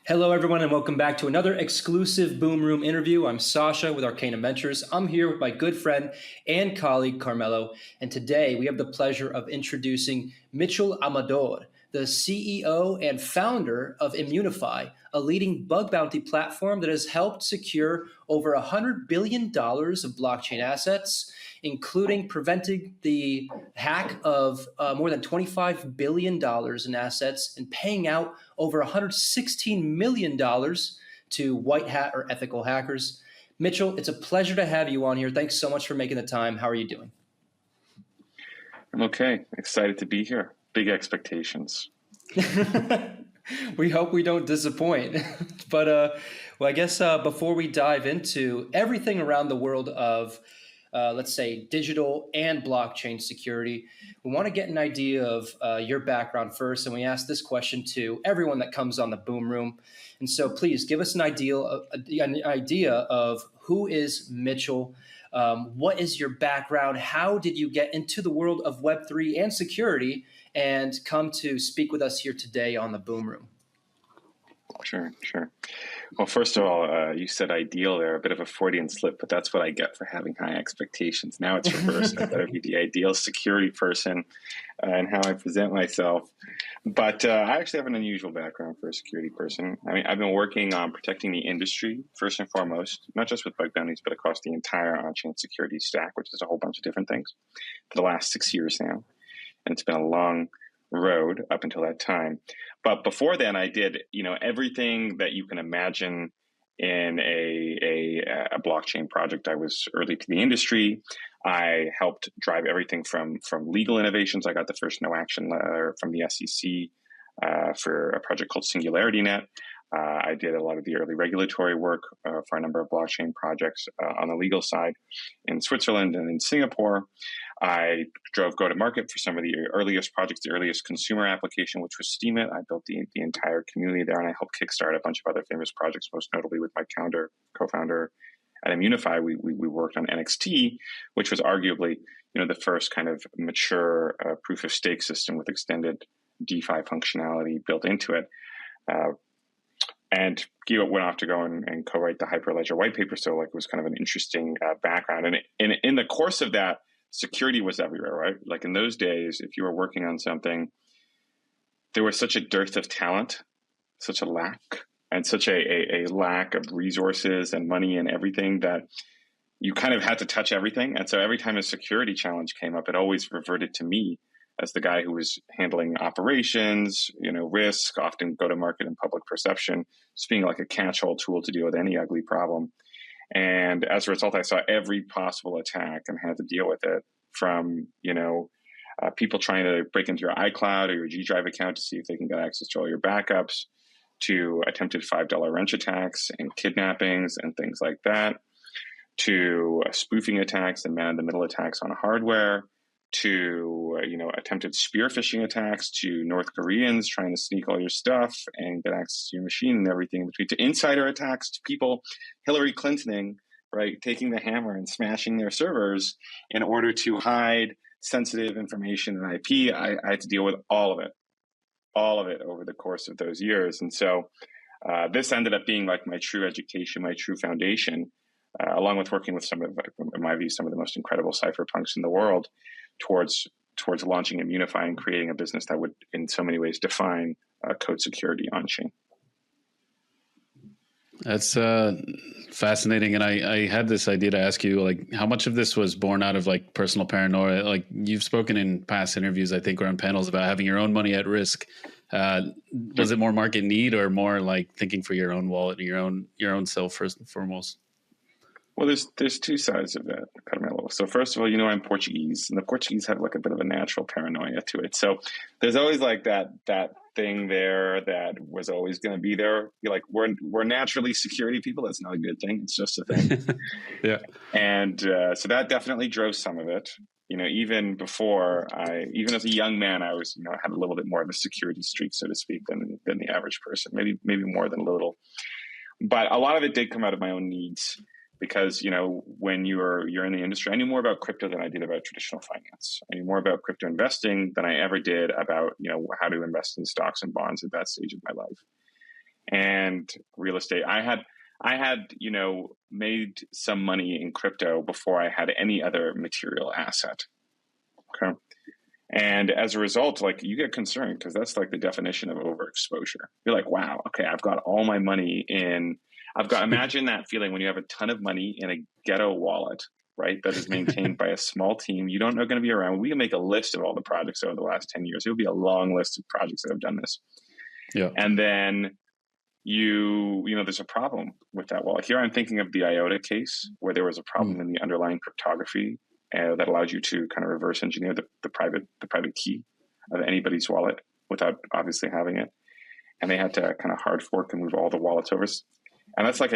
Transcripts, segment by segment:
Hello, everyone, and welcome back to another exclusive Boom Room interview. I'm Sasha with Arcanum Ventures. I'm here with my good friend and colleague, Carmelo, and today we have the pleasure of introducing Mitchell Amador, the CEO and founder of Immunefi, a leading bug bounty platform that has helped secure over $100 billion of blockchain assets, including preventing the hack of more than $25 billion in assets and paying out over $116 million to white hat or ethical hackers. Mitchell, it's a pleasure to have you on here. Thanks so much for making the time. How are you doing? I'm okay. Excited to be here. Big expectations. We hope we don't disappoint. But I guess before we dive into everything around the world of let's say digital and blockchain security, we want to get an idea of your background first, and we ask this question to everyone that comes on the Boom Room. And so please give us an idea of who is Mitchell. What is your background? How did you get into the world of Web3 and security and come to speak with us here today on the Boom Room? Sure. Well, first of all, you said ideal there, a bit of a Freudian slip, but that's what I get for having high expectations. Now it's reversed. I better be the ideal security person and how I present myself. But I actually have an unusual background for a security person. I mean, I've been working on protecting the industry, first and foremost, not just with bug bounties, but across the entire on-chain security stack, which is a whole bunch of different things, for the last 6 years now. And it's been a long road up until that time. But before then, I did, everything that you can imagine in a blockchain project. I was early to the industry. I helped drive everything from legal innovations. I got the first no action letter from the SEC for a project called SingularityNet. I did a lot of the early regulatory work for a number of blockchain projects on the legal side in Switzerland and in Singapore. I drove go-to-market for some of the earliest projects, the earliest consumer application, which was Steemit. I built the entire community there, and I helped kickstart a bunch of other famous projects, most notably with my co-founder at Immunefi. We worked on NXT, which was arguably the first kind of mature proof-of-stake system with extended DeFi functionality built into it. And Guido went off to go and co-write the Hyperledger white paper. So it was kind of an interesting background. And in the course of that, security was everywhere, right? Like in those days, if you were working on something, there was such a dearth of talent, such a lack, and such a lack of resources and money and everything that you kind of had to touch everything. And so every time a security challenge came up, it always reverted to me as the guy who was handling operations, risk, often go-to-market and public perception, just being like a catch-all tool to deal with any ugly problem. And as a result, I saw every possible attack and had to deal with it, from, people trying to break into your iCloud or your G Drive account to see if they can get access to all your backups, to attempted $5 wrench attacks and kidnappings and things like that, to spoofing attacks and man-in-the-middle attacks on hardware, to attempted spear phishing attacks, to North Koreans trying to sneak all your stuff and get access to your machine and everything in between, to insider attacks, to people Hillary Clintoning, right, taking the hammer and smashing their servers in order to hide sensitive information and IP. I had to deal with all of it over the course of those years. And so this ended up being like my true education, my true foundation, along with working with some of the most incredible cypherpunks in the world, towards launching Immunefi and creating a business that would, in so many ways, define code security on chain. That's fascinating. And I had this idea to ask you, like, how much of this was born out of like personal paranoia? Like, you've spoken in past interviews, I think, or on panels about having your own money at risk. Was it more market need or more like thinking for your own wallet, your own self first and foremost? Well, there's two sides of that, Carmelo. So first of all, I'm Portuguese, and the Portuguese have like a bit of a natural paranoia to it. So there's always like that thing there that was always going to be there. You're like, we're naturally security people. That's not a good thing. It's just a thing. Yeah. And so that definitely drove some of it. Even as a young man, I was, had a little bit more of a security streak, so to speak, than the average person. Maybe more than a little. But a lot of it did come out of my own needs. Because, when you're in the industry, I knew more about crypto than I did about traditional finance. I knew more about crypto investing than I ever did about, how to invest in stocks and bonds at that stage of my life. and real estate. I had, made some money in crypto before I had any other material asset. Okay. And as a result, like, you get concerned because that's like the definition of overexposure. You're like, wow, okay, I've got all my money imagine that feeling when you have a ton of money in a ghetto wallet, right? That is maintained by a small team. You don't know going to be around. We can make a list of all the projects over the last 10 years. It would be a long list of projects that have done this. Yeah. And then there's a problem with that wallet. Here I'm thinking of the IOTA case where there was a problem in the underlying cryptography that allowed you to kind of reverse engineer the private key of anybody's wallet without obviously having it. And they had to kind of hard fork and move all the wallets over. And that's like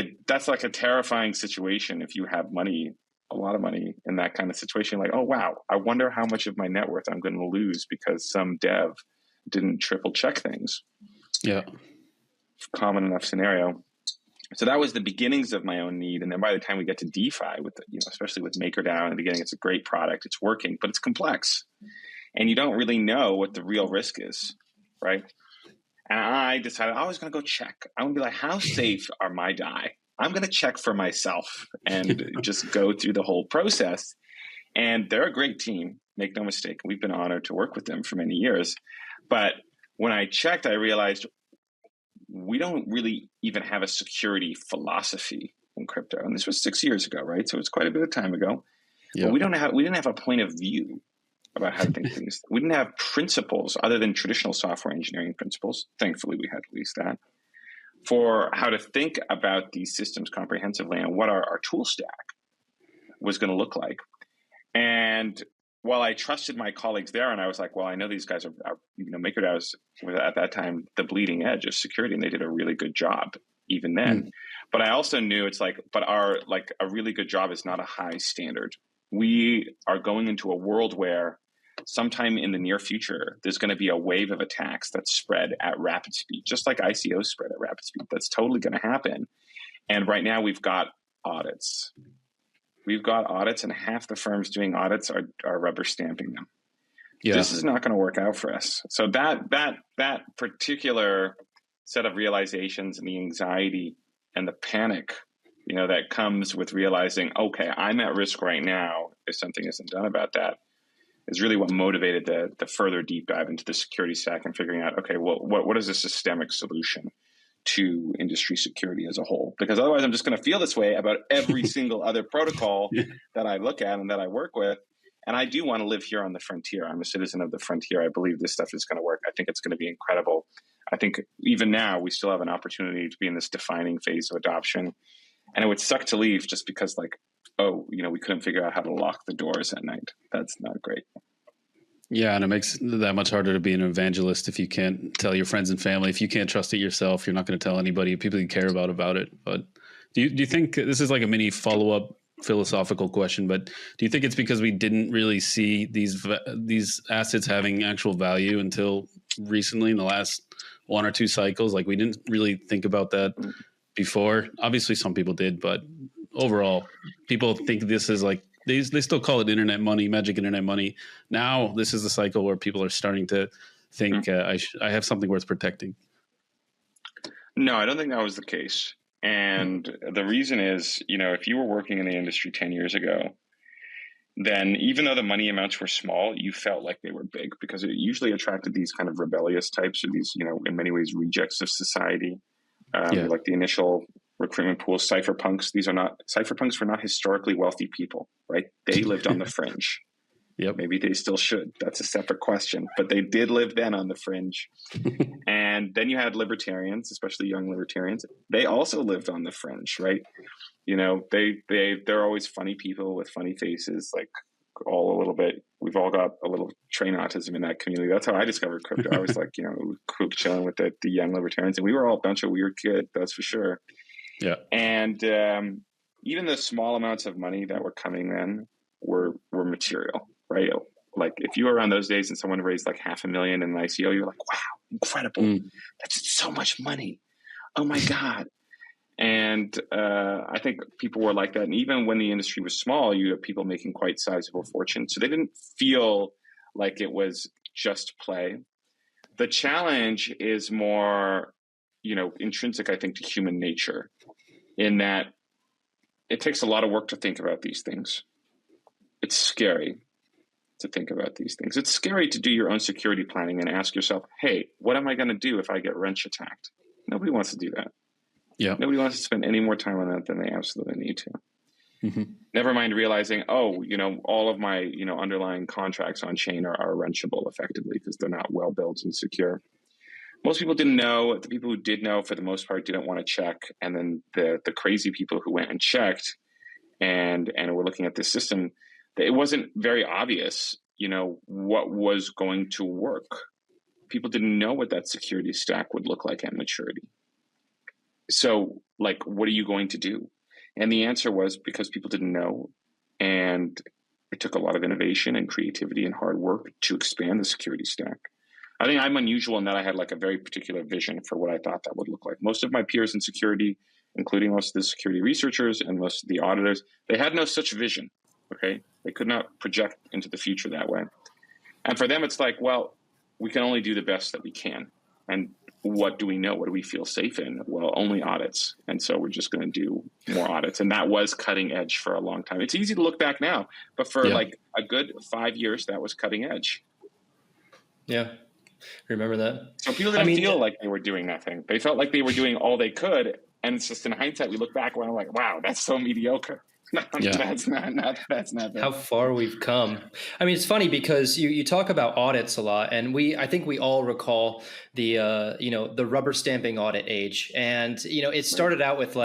a terrifying situation if you have money, a lot of money in that kind of situation. Like, oh, wow, I wonder how much of my net worth I'm going to lose because some dev didn't triple check things. Yeah. Common enough scenario. So that was the beginnings of my own need. And then by the time we get to DeFi, especially with MakerDAO in the beginning, it's a great product. It's working, but it's complex. And you don't really know what the real risk is, right? And I decided I was going to go check. I'm going to be like, how safe are my DAI? I'm going to check for myself and just go through the whole process. And they're a great team, make no mistake. We've been honored to work with them for many years. But when I checked, I realized we don't really even have a security philosophy in crypto. And this was 6 years ago, right? So it's quite a bit of time ago. Yep. But we didn't have a point of view about how to think things. We didn't have principles other than traditional software engineering principles. Thankfully, we had at least that for how to think about these systems comprehensively and what our tool stack was going to look like. And while I trusted my colleagues there, and I was like, well, I know these guys are MakerDAO was at that time the bleeding edge of security, and they did a really good job even then. But I also knew a really good job is not a high standard. We are going into a world where sometime in the near future, there's going to be a wave of attacks that spread at rapid speed, just like ICOs spread at rapid speed. That's totally going to happen. And right now we've got audits. We've got audits, and half the firms doing audits are rubber stamping them. Yeah. This is not going to work out for us. So that particular set of realizations and the anxiety and the panic, that comes with realizing, okay, I'm at risk right now if something isn't done about that, is really what motivated the further deep dive into the security stack and figuring out, okay, well, what is a systemic solution to industry security as a whole? Because otherwise I'm just going to feel this way about every single other protocol that I look at and that I work with. And I do want to live here on the frontier. I'm a citizen of the frontier. I believe this stuff is going to work. I think it's going to be incredible. I think even now we still have an opportunity to be in this defining phase of adoption. And it would suck to leave just because we couldn't figure out how to lock the doors at night. That's not great. Yeah, and it makes it that much harder to be an evangelist if you can't tell your friends and family. If you can't trust it yourself, you're not going to tell anybody, people you care about it. But do you think this is like a mini follow-up philosophical question, but do you think it's because we didn't really see these assets having actual value until recently in the last one or two cycles? Like, we didn't really think about that before. Obviously some people did, but overall people think this is like, they still call it internet money, magic internet money. Now this is the cycle where people are starting to think I have something worth protecting. No, I don't think that was the case. And the reason is, if you were working in the industry 10 years ago, then even though the money amounts were small, you felt like they were big because it usually attracted these kind of rebellious types or these, in many ways, rejects of society. Like the initial recruitment pool, cypherpunks. Cypherpunks were not historically wealthy people, right? They lived on the fringe. Yep. Maybe they still should. That's a separate question. But they did live then on the fringe. And then you had libertarians, especially young libertarians. They also lived on the fringe, right? They're always funny people with funny faces, like all a little bit. We've all got a little train autism in that community. That's how I discovered crypto. I was like, chilling with the young libertarians, and we were all a bunch of weird kids, that's for sure. Yeah. And even the small amounts of money that were coming then were material, right? Like if you were around those days and someone raised like $500,000 in an ICO, you're like, wow, incredible. That's so much money. Oh my God. And I think people were like that. And even when the industry was small, you have people making quite sizable fortunes. So they didn't feel like it was just play. The challenge is more intrinsic, I think, to human nature, in that it takes a lot of work to think about these things. It's scary to think about these things. It's scary to do your own security planning and ask yourself, hey, what am I going to do if I get wrench attacked? Nobody wants to do that. Yeah. Nobody wants to spend any more time on that than they absolutely need to. Mm-hmm. Never mind realizing, all of my, underlying contracts on chain are wrenchable effectively because they're not well built and secure. Most people didn't know. The people who did know, for the most part, didn't want to check. And then the crazy people who went and checked and were looking at this system, it wasn't very obvious, what was going to work. People didn't know what that security stack would look like at maturity. So, what are you going to do? And the answer was because people didn't know, and it took a lot of innovation and creativity and hard work to expand the security stack. I think I'm unusual in that I had a very particular vision for what I thought that would look like. Most of my peers in security, including most of the security researchers and most of the auditors, they had no such vision. Okay, they could not project into the future that way. And for them, it's we can only do the best that we can. And what do we know? What do we feel safe in? Well, only audits. And so we're just going to do more audits. And that was cutting edge for a long time. It's easy to look back now, but for a good 5 years, that was cutting edge. Yeah. Remember that. So people didn't feel like they were doing nothing. They felt like they were doing all they could. And it's just in hindsight, we look back and we're like, wow, that's so mediocre. That's not bad. How far we've come. It's funny because you talk about audits a lot, and I think we all recall the rubber stamping audit age. And it started out with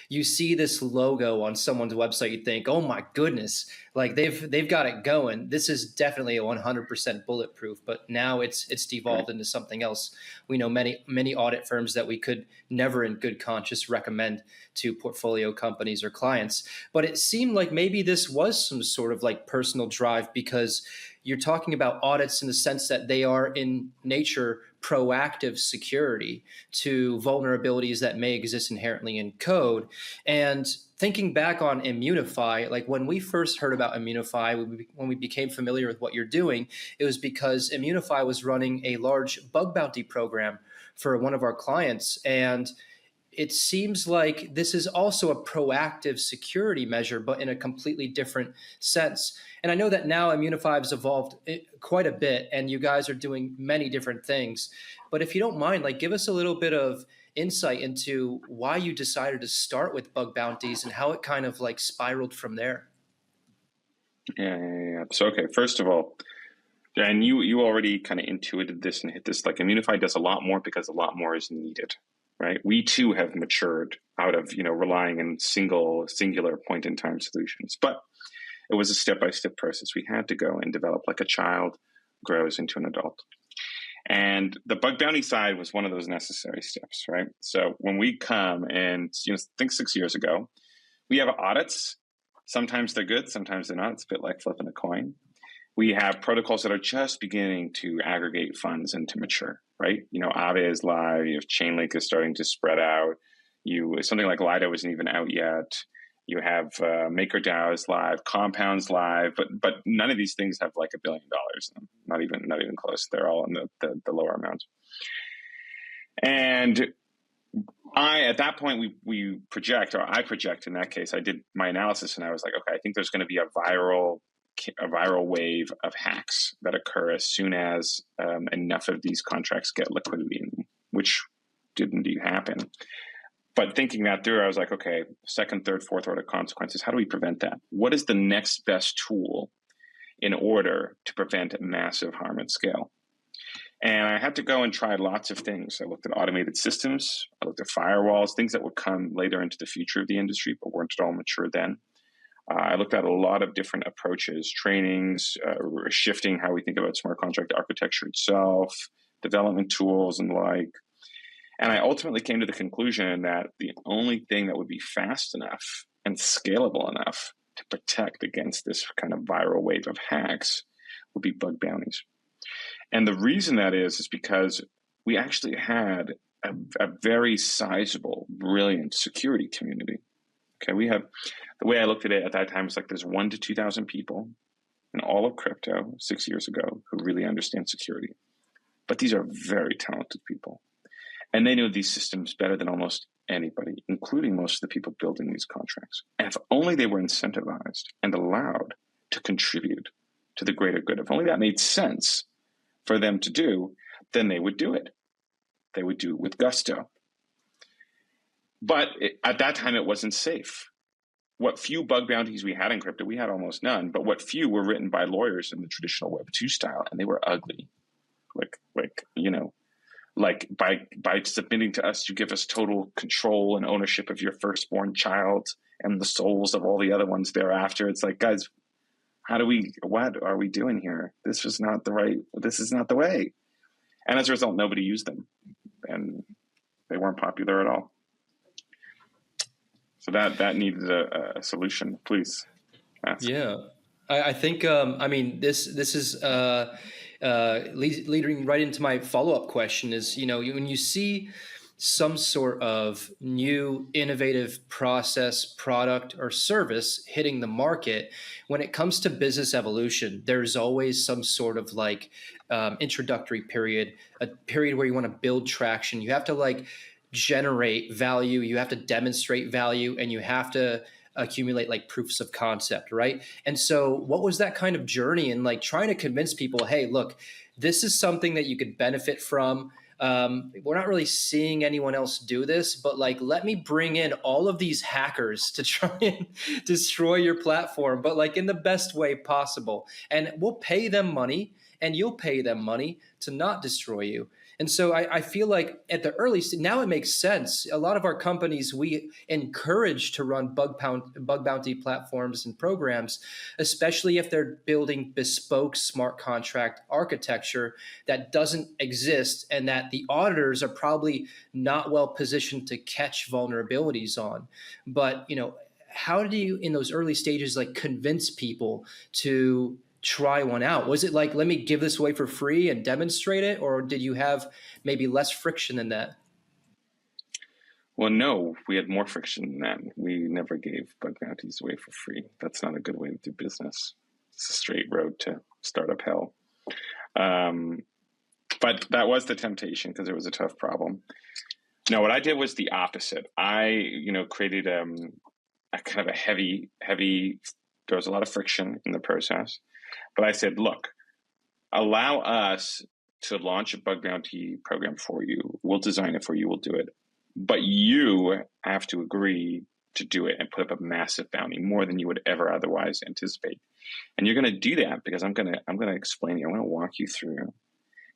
you see this logo on someone's website, you think, oh my goodness, they've got it going. This is definitely a 100% bulletproof. But now it's devolved into something else. We know many audit firms that we could never in good conscience recommend to portfolio companies or clients. But it seemed like maybe this was some sort of personal drive, because you're talking about audits in the sense that they are in nature proactive security to vulnerabilities that may exist inherently in code. And thinking back on Immunefi, when we first heard about Immunefi, when we became familiar with what you're doing, it was because Immunefi was running a large bug bounty program for one of our clients. And it seems like this is also a proactive security measure, but in a completely different sense. And I know that now Immunefi has evolved quite a bit, and you guys are doing many different things. But if you don't mind, give us a little bit of insight into why you decided to start with bug bounties and how it kind of spiraled from there. Yeah. So, okay, first of all, and you already kind of intuited this and hit this, Immunefi does a lot more because a lot more is needed. Right, we too have matured out of relying on singular point in time solutions, but it was a step-by-step process. We had to go and develop like a child grows into an adult, and the bug bounty side was one of those necessary steps. Right, so when we come and think 6 years ago, we have audits. Sometimes they're good, sometimes they're not. It's a bit like flipping a coin. We have protocols that are just beginning to aggregate funds and to mature, right? Aave is live. You have Chainlink is starting to spread out. Something like Lido isn't even out yet. You have MakerDAO is live, Compound's live, but none of these things have $1 billion in them. Not even close. They're all in the lower amounts. And at that point, I project in that case. I did my analysis and I was like, okay, I think there's going to be a viral wave of hacks that occur as soon as enough of these contracts get liquidity in them, which did indeed happen. But thinking that through, I was like, okay, second, third, fourth order consequences. How do we prevent that? What is the next best tool in order to prevent massive harm at scale? And I had to go and try lots of things. I looked at automated systems. I looked at firewalls, things that would come later into the future of the industry, but weren't at all mature then. I looked at a lot of different approaches, trainings, shifting how we think about smart contract architecture itself, development tools and the like. And I ultimately came to the conclusion that the only thing that would be fast enough and scalable enough to protect against this kind of viral wave of hacks would be bug bounties. And the reason that is because we actually had a very sizable, brilliant security community. Okay, we have, the way I looked at it at that time was there's 1,000 to 2,000 people in all of crypto 6 years ago who really understand security. But these are very talented people. And they know these systems better than almost anybody, including most of the people building these contracts. And if only they were incentivized and allowed to contribute to the greater good, if only that made sense for them to do, then they would do it. They would do it with gusto. But at that time, it wasn't safe. What few bug bounties we had in crypto, we had almost none, but what few were written by lawyers in the traditional Web2 style, and they were ugly. Like by submitting to us, you give us total control and ownership of your firstborn child and the souls of all the other ones thereafter. It's like, guys, what are we doing here? This is not the way. And as a result, nobody used them, and they weren't popular at all. So that needed a solution. Please ask. Yeah, I think this is leading right into my follow-up question is, when you see some sort of new innovative process, product, or service hitting the market, when it comes to business evolution, there's always some sort of introductory period, a period where you want to build traction. You have to generate value, you have to demonstrate value, and you have to accumulate proofs of concept, right? And so what was that kind of journey in trying to convince people, hey, look, this is something that you could benefit from. We're not really seeing anyone else do this, but let me bring in all of these hackers to try and destroy your platform, but in the best way possible. And we'll pay them money, and you'll pay them money to not destroy you. And so I feel like at the early stage, now it makes sense. A lot of our companies, we encourage to run bug bounty platforms and programs, especially if they're building bespoke smart contract architecture that doesn't exist and that the auditors are probably not well positioned to catch vulnerabilities on. But, how do you, in those early stages, convince people to try one out? Was it let me give this away for free and demonstrate it? Or did you have maybe less friction than that? Well, no, we had more friction than that. We never gave bug bounties away for free. That's not a good way to do business. It's a straight road to startup hell. But that was the temptation because it was a tough problem. No, what I did was the opposite. I, created a kind of a heavy, there was a lot of friction in the process. But I said, look, allow us to launch a bug bounty program for you. We'll design it for you. We'll do it. But you have to agree to do it and put up a massive bounty, more than you would ever otherwise anticipate. And you're going to do that because I'm going to explain you. I'm going to walk you through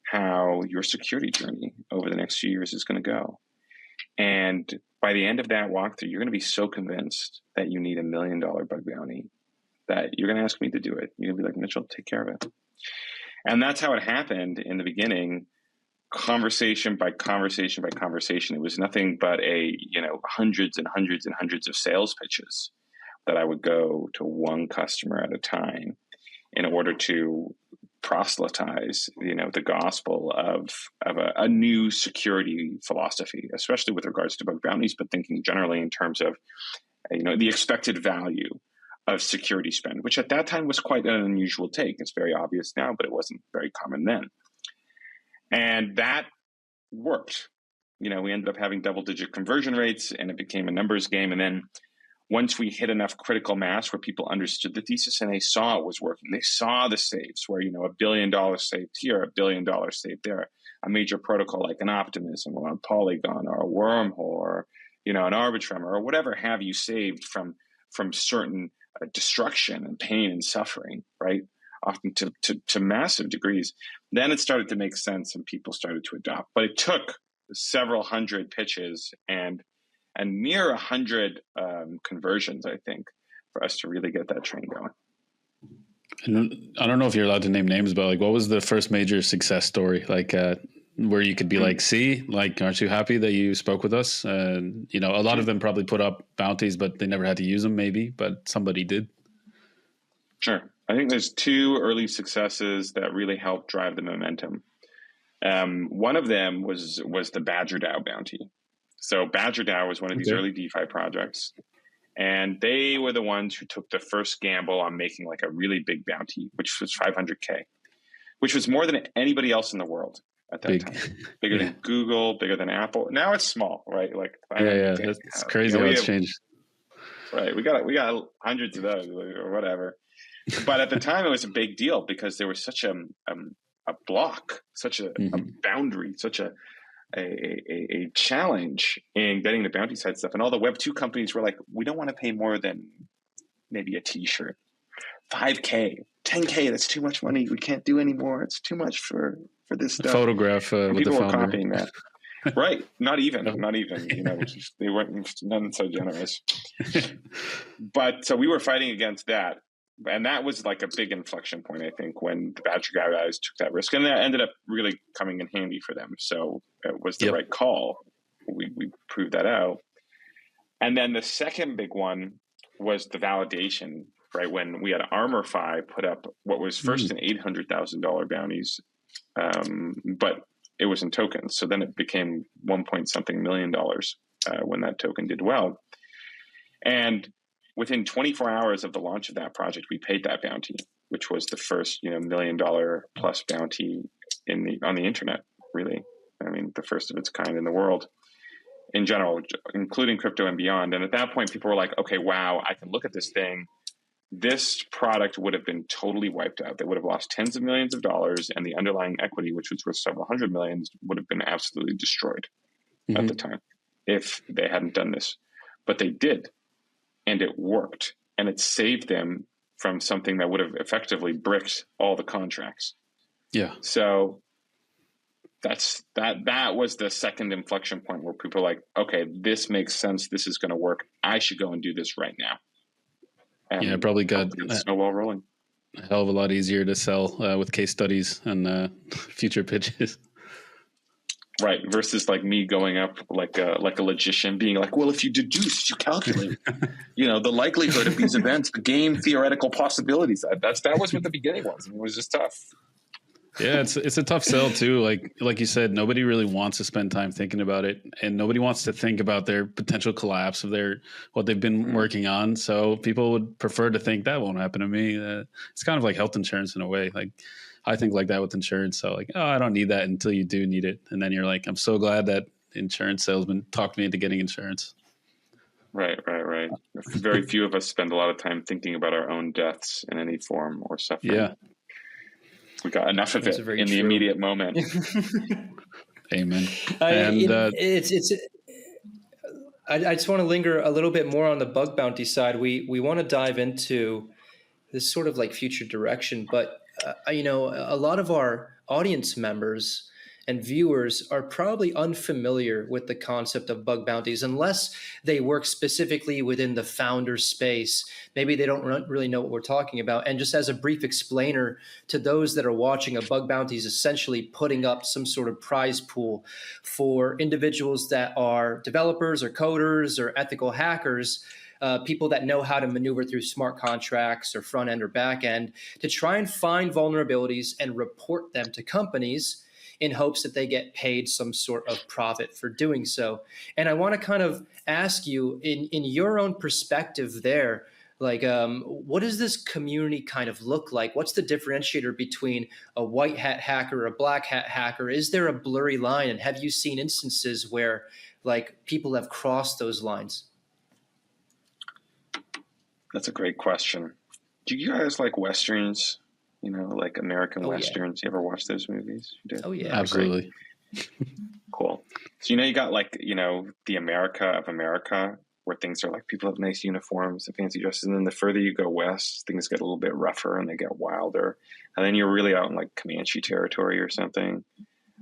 how your security journey over the next few years is going to go. And by the end of that walkthrough, you're going to be so convinced that you need $1 million bug bounty that you're going to ask me to do it. You're going to be like, Mitchell, take care of it. And that's how it happened in the beginning, conversation by conversation by conversation. It was nothing but hundreds and hundreds and hundreds of sales pitches that I would go to one customer at a time in order to proselytize, the gospel of a new security philosophy, especially with regards to bug bounties, but thinking generally in terms of, the expected value of security spend, which at that time was quite an unusual take. It's very obvious now, but it wasn't very common then. And that worked. We ended up having double-digit conversion rates, and it became a numbers game. And then once we hit enough critical mass where people understood the thesis and they saw it was working, they saw the saves where, $1 billion saved here, $1 billion saved there, a major protocol like an Optimism or a Polygon or a Wormhole or, an Arbitrum or whatever have you saved from certain destruction and pain and suffering, right? Often to massive degrees. Then it started to make sense and people started to adopt. But it took several hundred pitches and near 100 conversions, I think, for us to really get that train going. And I don't know if you're allowed to name names, but what was the first major success story? Where you could be see, aren't you happy that you spoke with us? A lot of them probably put up bounties, but they never had to use them maybe, but somebody did. Sure. I think there's two early successes that really helped drive the momentum. One of them was the Badger DAO bounty. So Badger DAO was one of these early DeFi projects, and they were the ones who took the first gamble on making a really big bounty, which was $500K, which was more than anybody else in the world. at that Big. time. Bigger than Google, bigger than Apple. Now it's small, right? Like, It's crazy how it's changed. Right. We got hundreds of those or whatever. But at the time it was a big deal because there was such a block, such a boundary, such a challenge in getting the bounty side stuff. And all the Web 2 companies were like, we don't want to pay more than maybe a t-shirt. $5K, $10K, that's too much money. We can't do anymore. It's too much for this stuff. Photograph with people the were founder. copying that. Right. Not even, they weren't none so generous. But so we were fighting against that. And that was like a big inflection point, I think, when the Badger guys took that risk. And that ended up really coming in handy for them. So it was the right call. We proved that out. And then the second big one was the validation, right? When we had ArmorFi put up what was first an $800,000 bounties, but it was in tokens. So then it became $1 million when that token did well. And within 24 hours of the launch of that project, we paid that bounty, which was the first, $1 million plus bounty on the internet, really. I mean, the first of its kind in the world in general, including crypto and beyond. And at that point, people were like, okay, wow, I can look at this thing. This product would have been totally wiped out. They would have lost tens of millions of dollars, and the underlying equity, which was worth several hundred millions, would have been absolutely destroyed at the time if they hadn't done this. But they did, and it worked, and it saved them from something that would have effectively bricked all the contracts. Yeah. So that was the second inflection point where people were like, okay, this makes sense. This is going to work. I should go and do this right now. And it probably got snowball rolling. A hell of a lot easier to sell with case studies and future pitches. Right. Versus like me going up like a logician being like, well, if you deduce, you calculate, the likelihood of these events, the game theoretical possibilities. That was what the beginning was. It was just tough. Yeah, it's a tough sell too. Like you said, nobody really wants to spend time thinking about it, and nobody wants to think about their potential collapse of what they've been working on. So people would prefer to think that won't happen to me. It's kind of like health insurance in a way. Like I think like that with insurance. So like, oh, I don't need that until you do need it, and then you're like, I'm so glad that insurance salesman talked me into getting insurance. Right. Very few of us spend a lot of time thinking about our own deaths in any form or suffering. Yeah. We got enough of it in the immediate moment. Amen. And I just want to linger a little bit more on the bug bounty side. We want to dive into this sort of like future direction, but a lot of our audience members and viewers are probably unfamiliar with the concept of bug bounties unless they work specifically within the founder space. Maybe they don't really know what we're talking about. And just as a brief explainer to those that are watching, a bug bounty is essentially putting up some sort of prize pool for individuals that are developers or coders or ethical hackers, people that know how to maneuver through smart contracts or front end or back end to try and find vulnerabilities and report them to companies in hopes that they get paid some sort of profit for doing so. And I want to kind of ask you, in your own perspective there, like, what does this community kind of look like? What's the differentiator between a white hat hacker or a black hat hacker? Is there a blurry line? And have you seen instances where like people have crossed those lines? That's a great question. Do you guys like Westerns? Like American Westerns. Yeah. You ever watch those movies? You did? Oh, yeah. Absolutely. Cool. So, you got like, the America of America, where things are like people have nice uniforms and fancy dresses. And then the further you go west, things get a little bit rougher and they get wilder. And then you're really out in like Comanche territory or something,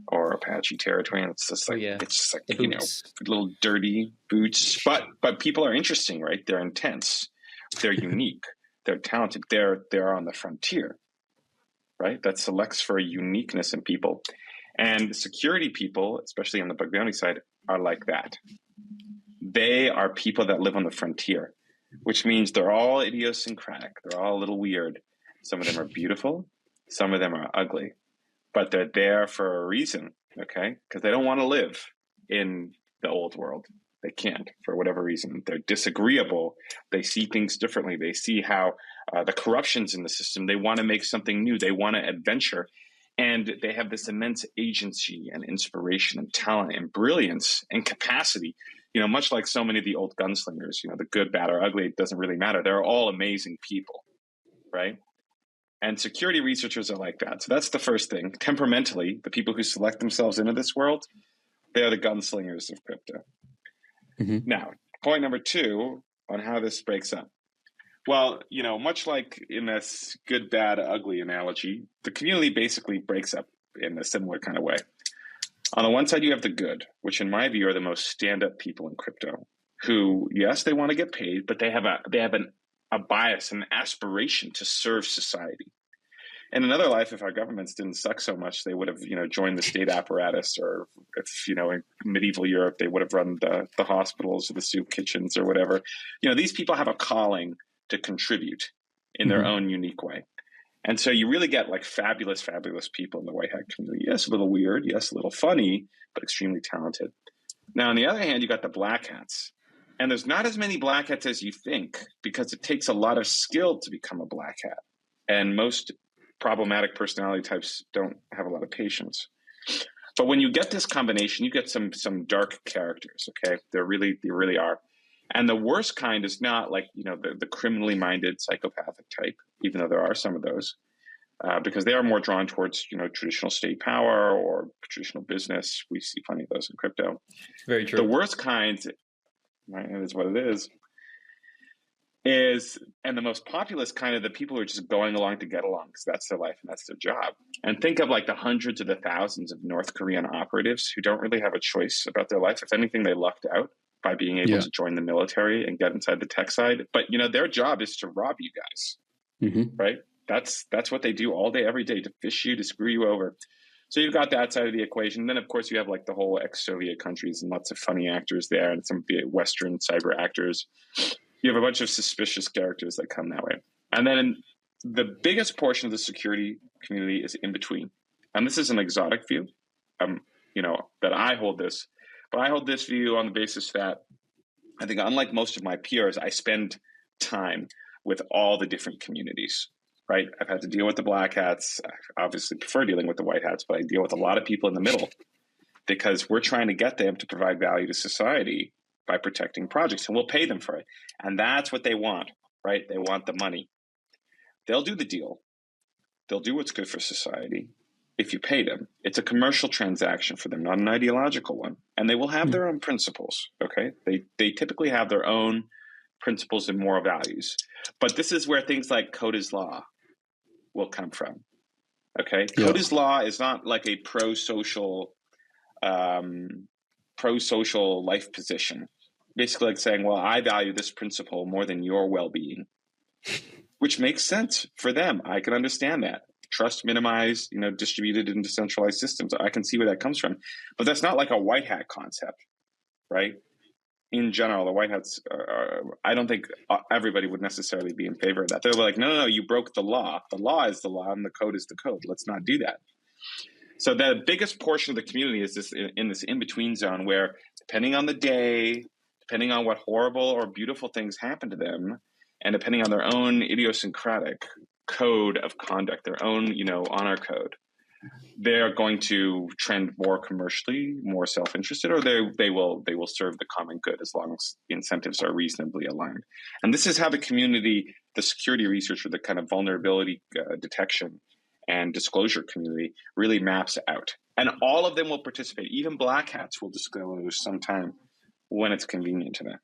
or Apache territory. And it's just like, little dirty boots. But people are interesting, right? They're intense. They're unique. They're talented. They're on the frontier. Right? That selects for a uniqueness in people. And the security people, especially on the bug bounty side, are like that. They are people that live on the frontier, which means they're all idiosyncratic. They're all a little weird. Some of them are beautiful. Some of them are ugly. But they're there for a reason, okay? Because they don't want to live in the old world. They can't for whatever reason. They're disagreeable. They see things differently. They see how the corruption's in the system. They want to make something new. They want to adventure. And they have this immense agency and inspiration and talent and brilliance and capacity, much like so many of the old gunslingers, the good, bad, or ugly, it doesn't really matter. They're all amazing people, right? And security researchers are like that. So that's the first thing. Temperamentally, the people who select themselves into this world, they are the gunslingers of crypto. Mm-hmm. Now, point number 2 on how this breaks up. Well, much like in this good, bad, ugly analogy, the community basically breaks up in a similar kind of way. On the one side, you have the good, which in my view are the most stand-up people in crypto, who, yes, they want to get paid, but they have a bias, an aspiration to serve society. In another life, if our governments didn't suck so much, they would have, joined the state apparatus, or if, in medieval Europe, they would have run the hospitals or the soup kitchens or whatever. These people have a calling to contribute in their own unique way. And so you really get like fabulous, fabulous people in the white hat community. Yes, a little weird. Yes, a little funny, but extremely talented. Now, on the other hand, you got the black hats. And there's not as many black hats as you think, because it takes a lot of skill to become a black hat. And most problematic personality types don't have a lot of patience. But when you get this combination, you get some dark characters, okay? They really are. And the worst kind is not like, the criminally minded psychopathic type, even though there are some of those, because they are more drawn towards, traditional state power or traditional business. We see plenty of those in crypto. Very true. The worst kind, right, it is what it is, and the most populist kind of the people who are just going along to get along, because that's their life and that's their job. And think of like the hundreds of the thousands of North Korean operatives who don't really have a choice about their life. If anything, they lucked out by being able to join the military and get inside the tech side. But, their job is to rob you guys, right? That's what they do all day, every day, to fish you, to screw you over. So you've got that side of the equation. And then, of course, you have like the whole ex-Soviet countries and lots of funny actors there and some of the Western cyber actors. You have a bunch of suspicious characters that come that way. And then the biggest portion of the security community is in between. And this is an exotic view, that I hold this. But I hold this view on the basis that I think, unlike most of my peers, I spend time with all the different communities, right? I've had to deal with the black hats. I obviously prefer dealing with the white hats, but I deal with a lot of people in the middle, because we're trying to get them to provide value to society by protecting projects, and we'll pay them for it. And that's what they want, right? They want the money. They'll do the deal. They'll do what's good for society if you pay them. It's a commercial transaction for them, not an ideological one. And they will have their own principles, okay? They typically have their own principles and moral values. But this is where things like code is law will come from, okay? Yeah. Code is law is not like a pro-social life position. Basically like saying, well, I value this principle more than your well-being, which makes sense for them. I can understand that. Trust minimized, distributed and decentralized systems. I can see where that comes from. But that's not like a white hat concept, right? In general, the white hats, I don't think everybody would necessarily be in favor of that. They're like, no, you broke the law. The law is the law and the code is the code. Let's not do that. So the biggest portion of the community is this in this in-between zone where, depending on the day, depending on what horrible or beautiful things happen to them, and depending on their own idiosyncratic code of conduct, their own, honor code, they're going to trend more commercially, more self-interested, or they will serve the common good as long as the incentives are reasonably aligned. And this is how the community, the security researcher, the kind of vulnerability detection and disclosure community really maps out. And all of them will participate. Even black hats will disclose sometime when it's convenient to them.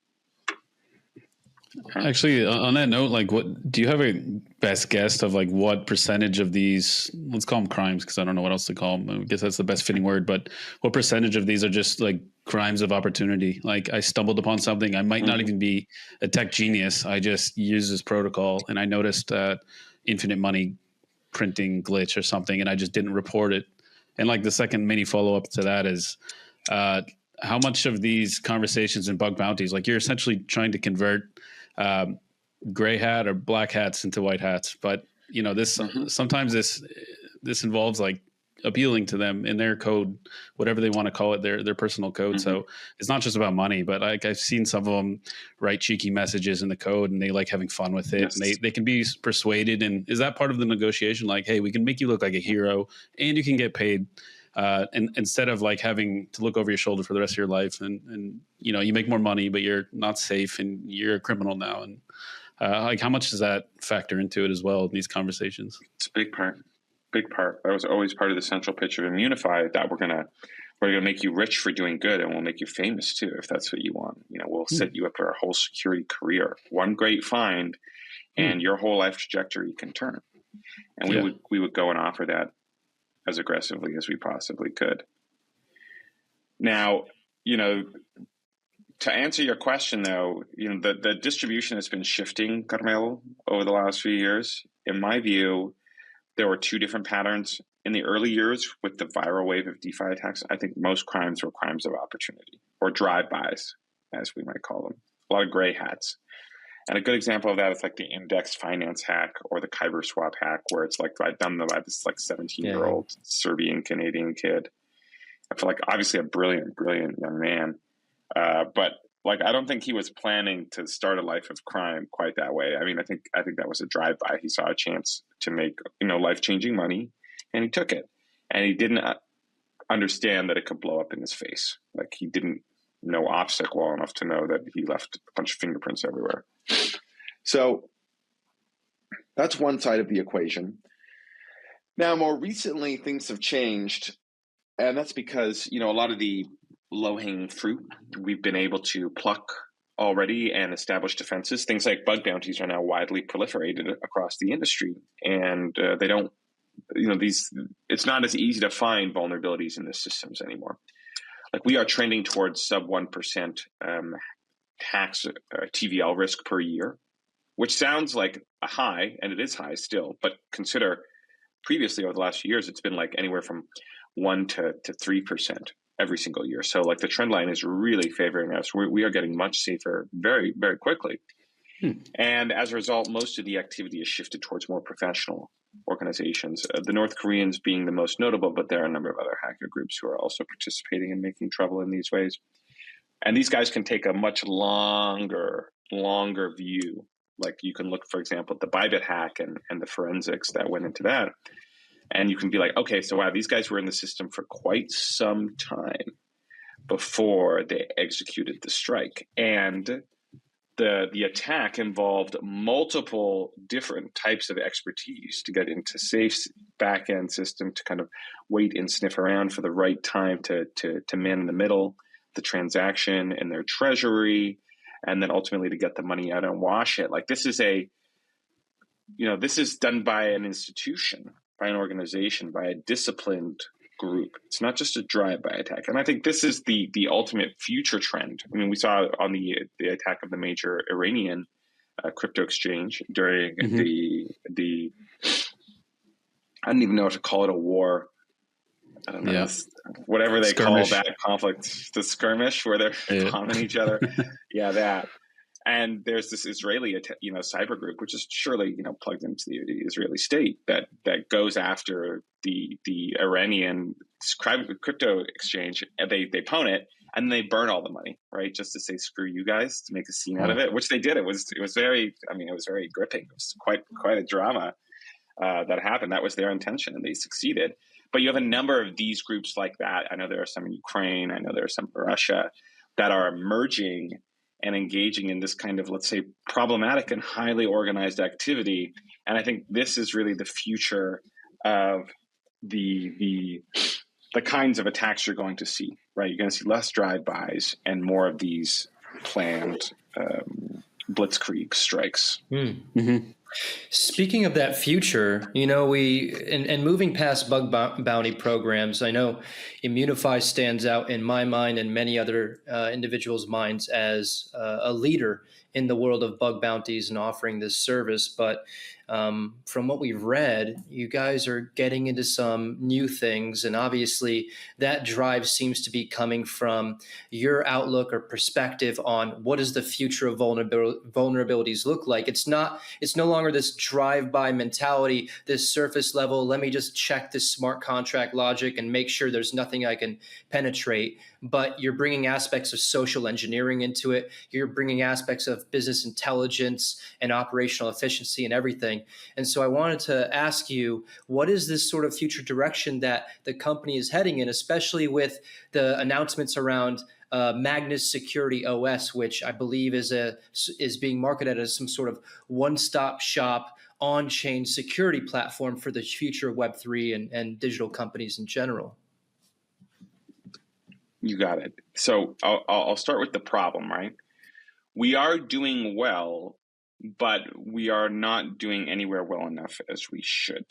Actually, on that note, like, what do you have a best guess of like what percentage of these, let's call them crimes, because I don't know what else to call them. I guess that's the best fitting word, but what percentage of these are just like crimes of opportunity? Like, I stumbled upon something. I might not even be a tech genius. I just use this protocol and I noticed infinite money printing glitch or something, and I just didn't report it. And like the second mini follow up to that is, how much of these conversations and bug bounties, like you're essentially trying to convert gray hat or black hats into white hats, but this sometimes this involves like appealing to them in their code, whatever they want to call it, their personal code. Mm-hmm. So it's not just about money, but like I've seen some of them write cheeky messages in the code and they like having fun with it. Yes. And they can be persuaded. And is that part of the negotiation? Like, hey, we can make you look like a hero and you can get paid. And instead of like having to look over your shoulder for the rest of your life and you make more money, but you're not safe and you're a criminal now. And like how much does that factor into it as well in these conversations? It's a big part. That was always part of the central pitch of Immunefi, that we're gonna make you rich for doing good, and we'll make you famous too if that's what you want. We'll set you up for a whole security career. One great find, and your whole life trajectory can turn. And we would go and offer that as aggressively as we possibly could. Now, to answer your question though, the distribution has been shifting, Carmelo, over the last few years. In my view, there were two different patterns. In the early years with the viral wave of DeFi attacks, I think most crimes were crimes of opportunity, or drive-bys, as we might call them. A lot of gray hats. And a good example of that is like the index finance hack or the Kyber swap hack, where it's like done by this like 17-year-old Serbian Canadian kid. I feel like obviously a brilliant young man. But like, I don't think he was planning to start a life of crime quite that way. I mean, I think that was a drive-by. He saw a chance to make, life-changing money, and he took it. And he didn't understand that it could blow up in his face. Like, he didn't know OPSEC well enough to know that he left a bunch of fingerprints everywhere. So that's one side of the equation. Now, more recently, things have changed, and that's because, a lot of the low-hanging fruit we've been able to pluck already and establish defenses. Things like bug bounties are now widely proliferated across the industry, and they don't, it's not as easy to find vulnerabilities in the systems anymore. Like, we are trending towards sub 1% tax TVL risk per year, which sounds like a high, and it is high still, but consider previously over the last few years, it's been like anywhere from 1 to 3% every single year. So like the trend line is really favoring us. We are getting much safer very, very quickly. And as a result, most of the activity is shifted towards more professional organizations, the North Koreans being the most notable, but there are a number of other hacker groups who are also participating and making trouble in these ways. And these guys can take a much longer view. Like, you can look, for example, at the Bybit hack and the forensics that went into that. And you can be like, okay, so wow, these guys were in the system for quite some time before they executed the strike. And the attack involved multiple different types of expertise to get into safe back-end system, to kind of wait and sniff around for the right time to man in the middle, the transaction in their treasury, and then ultimately to get the money out and wash it. Like, this is this is done by an institution, by an organization, by a disciplined group. It's not just a drive-by attack. And I think this is the ultimate future trend. I mean, we saw on the attack of the major Iranian crypto exchange during the I don't even know if to call it a war. I don't know, whatever they skirmish. Call that conflict, the skirmish where they're bombing each other. Yeah, that. And there's this Israeli, cyber group, which is surely, plugged into the Israeli state that goes after the Iranian crypto exchange. And they pwn it, and they burn all the money, right? Just to say, screw you guys, to make a scene out of it, which they did. It was very, it was very gripping. It was quite a drama that happened. That was their intention, and they succeeded. But you have a number of these groups like that. I know there are some in Ukraine. I know there are some in Russia that are emerging and engaging in this kind of, let's say, problematic and highly organized activity. And I think this is really the future of the kinds of attacks you're going to see, right? You're going to see less drive-bys and more of these planned blitzkrieg strikes. Mm-hmm. Speaking of that future, and moving past bug bounty programs, I know Immunefi stands out in my mind and many other individuals' minds as a leader in the world of bug bounties and offering this service. But from what we've read, you guys are getting into some new things. And obviously that drive seems to be coming from your outlook or perspective on what does the future of vulnerabilities look like. It's no longer longer this drive-by mentality, this surface level, let me just check this smart contract logic and make sure there's nothing I can penetrate. But you're bringing aspects of social engineering into it. You're bringing aspects of business intelligence and operational efficiency and everything. And so I wanted to ask you, what is this sort of future direction that the company is heading in, especially with the announcements around Magnus Security OS, which I believe is being marketed as some sort of one-stop shop on-chain security platform for the future of Web3 and digital companies in general. You got it. So I'll start with the problem, right? We are doing well, but we are not doing anywhere well enough as we should.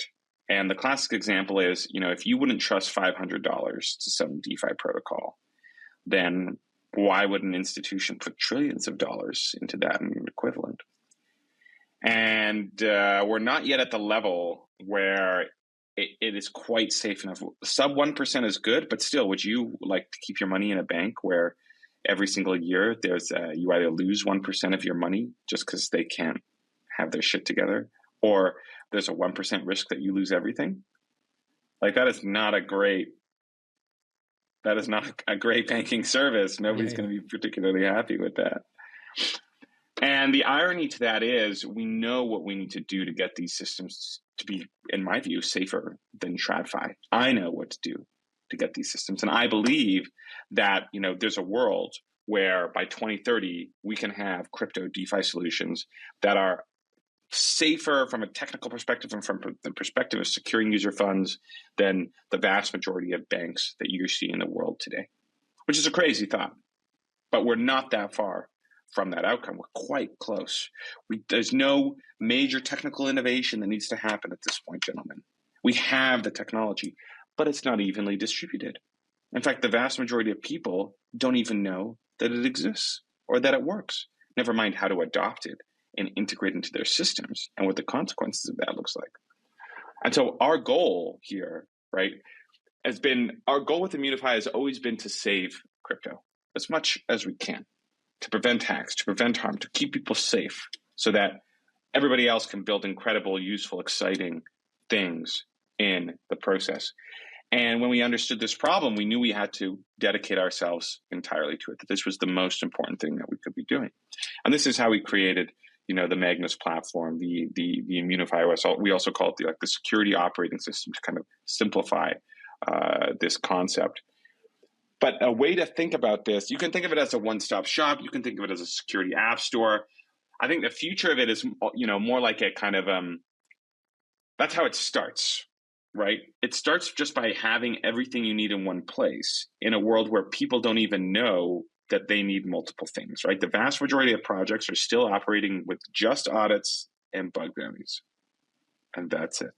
And the classic example is, if you wouldn't trust $500 to some DeFi protocol, then why would an institution put trillions of dollars into that and equivalent? And we're not yet at the level where it is quite safe enough. Sub 1% is good, but still, would you like to keep your money in a bank where every single year you either lose 1% of your money just because they can't have their shit together, or there's a 1% risk that you lose everything? Like, that is not a great banking service. Nobody's going to be particularly happy with that. And the irony to that is, we know what we need to do to get these systems to be, in my view, safer than TradFi. I know what to do to get these systems. And I believe that, there's a world where by 2030, we can have crypto DeFi solutions that are safer from a technical perspective and from the perspective of securing user funds than the vast majority of banks that you see in the world today, which is a crazy thought. But we're not that far from that outcome. We're quite close. There's no major technical innovation that needs to happen at this point, gentlemen. We have the technology, but it's not evenly distributed. In fact, the vast majority of people don't even know that it exists or that it works, never mind how to adopt it and integrate into their systems and what the consequences of that looks like. And so our goal here, right, our goal with Immunefi has always been to save crypto as much as we can, to prevent hacks, to prevent harm, to keep people safe so that everybody else can build incredible, useful, exciting things in the process. And when we understood this problem, we knew we had to dedicate ourselves entirely to it, that this was the most important thing that we could be doing. And this is how we created the Magnus platform, the Immunefi OS. We also call it the security operating system to kind of simplify this concept. But a way to think about this, you can think of it as a one-stop shop. You can think of it as a security app store. I think the future of it is, more like a kind of, that's how it starts, right? It starts just by having everything you need in one place in a world where people don't even know that they need multiple things, right? The vast majority of projects are still operating with just audits and bug bounties, and that's it.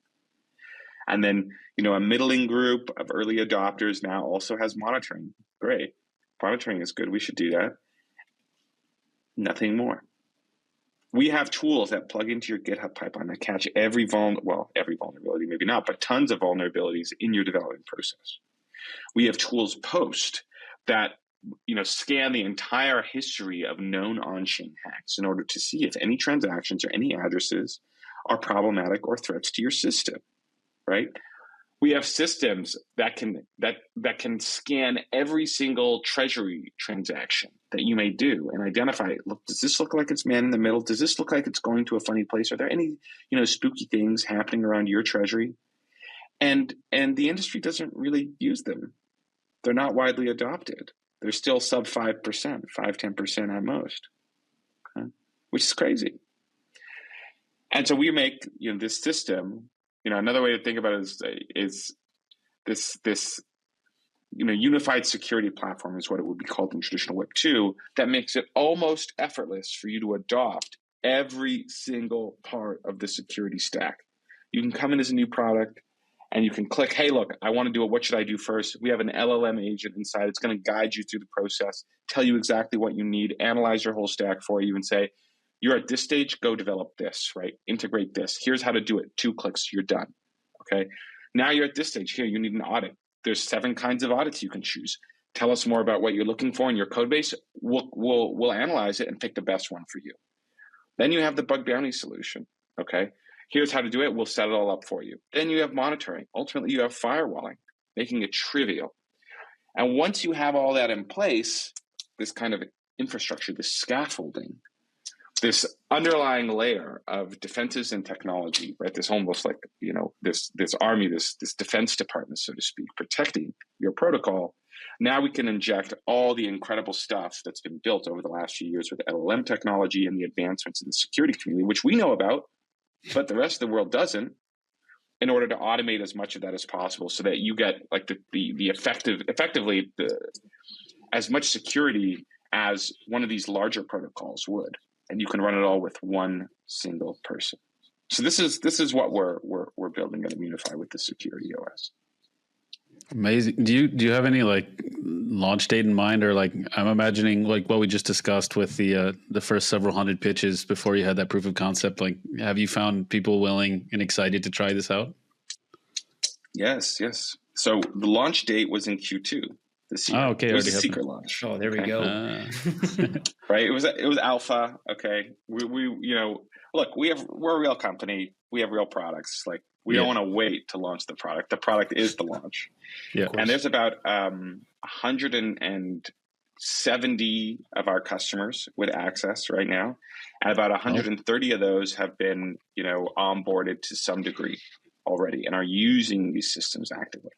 And then, a middling group of early adopters now also has monitoring. Great. Monitoring is good. We should do that. Nothing more. We have tools that plug into your GitHub pipeline that catch every vulnerability, maybe not, but tons of vulnerabilities in your development process. We have tools post that scan the entire history of known on-chain hacks in order to see if any transactions or any addresses are problematic or threats to your system, right? We have systems that can scan every single treasury transaction that you may do and identify, look, does this look like it's man in the middle? Does this look like it's going to a funny place? Are there any, spooky things happening around your treasury? And the industry doesn't really use them. They're not widely adopted. They're still sub 5%, 5-10% at most, okay? Which is crazy. And so we make this system. Another way to think about it is this unified security platform is what it would be called in traditional Web 2, that makes it almost effortless for you to adopt every single part of the security stack. You can come in as a new product and you can click, hey, look, I want to do it. What should I do first? We have an LLM agent inside. It's going to guide you through the process, tell you exactly what you need, analyze your whole stack for you and say, you're at this stage, go develop this, right? Integrate this. Here's how to do it. 2 clicks, you're done, okay? Now you're at this stage. Here, you need an audit. There's 7 kinds of audits you can choose. Tell us more about what you're looking for in your code base. We'll analyze it and pick the best one for you. Then you have the bug bounty solution, Okay. Here's how to do it. We'll set it all up for you. Then you have monitoring. Ultimately, you have firewalling, making it trivial. And once you have all that in place, this kind of infrastructure, this scaffolding, this underlying layer of defenses and technology, right? This almost like, this army, this defense department, so to speak, protecting your protocol. Now we can inject all the incredible stuff that's been built over the last few years with LLM technology and the advancements in the security community, which we know about, but the rest of the world doesn't, in order to automate as much of that as possible so that you get like effectively as much security as one of these larger protocols would. And you can run it all with one single person. So this is what we're building at Immunefi with the security OS. Amazing. Do you have any like launch date in mind, or like I'm imagining like what we just discussed with the first several hundred pitches before you had that proof of concept? Like, have you found people willing and excited to try this out? Yes. So the launch date was in Q2 this year. Oh, okay. It was a secret launch. Oh, there we go. Right. It was alpha. Okay. We look, we're a real company. We have real products. Like, we don't want to wait to launch the product. The product is the launch. Yeah. And there's about 170 of our customers with access right now. And about 130 of those have been, onboarded to some degree already and are using these systems actively.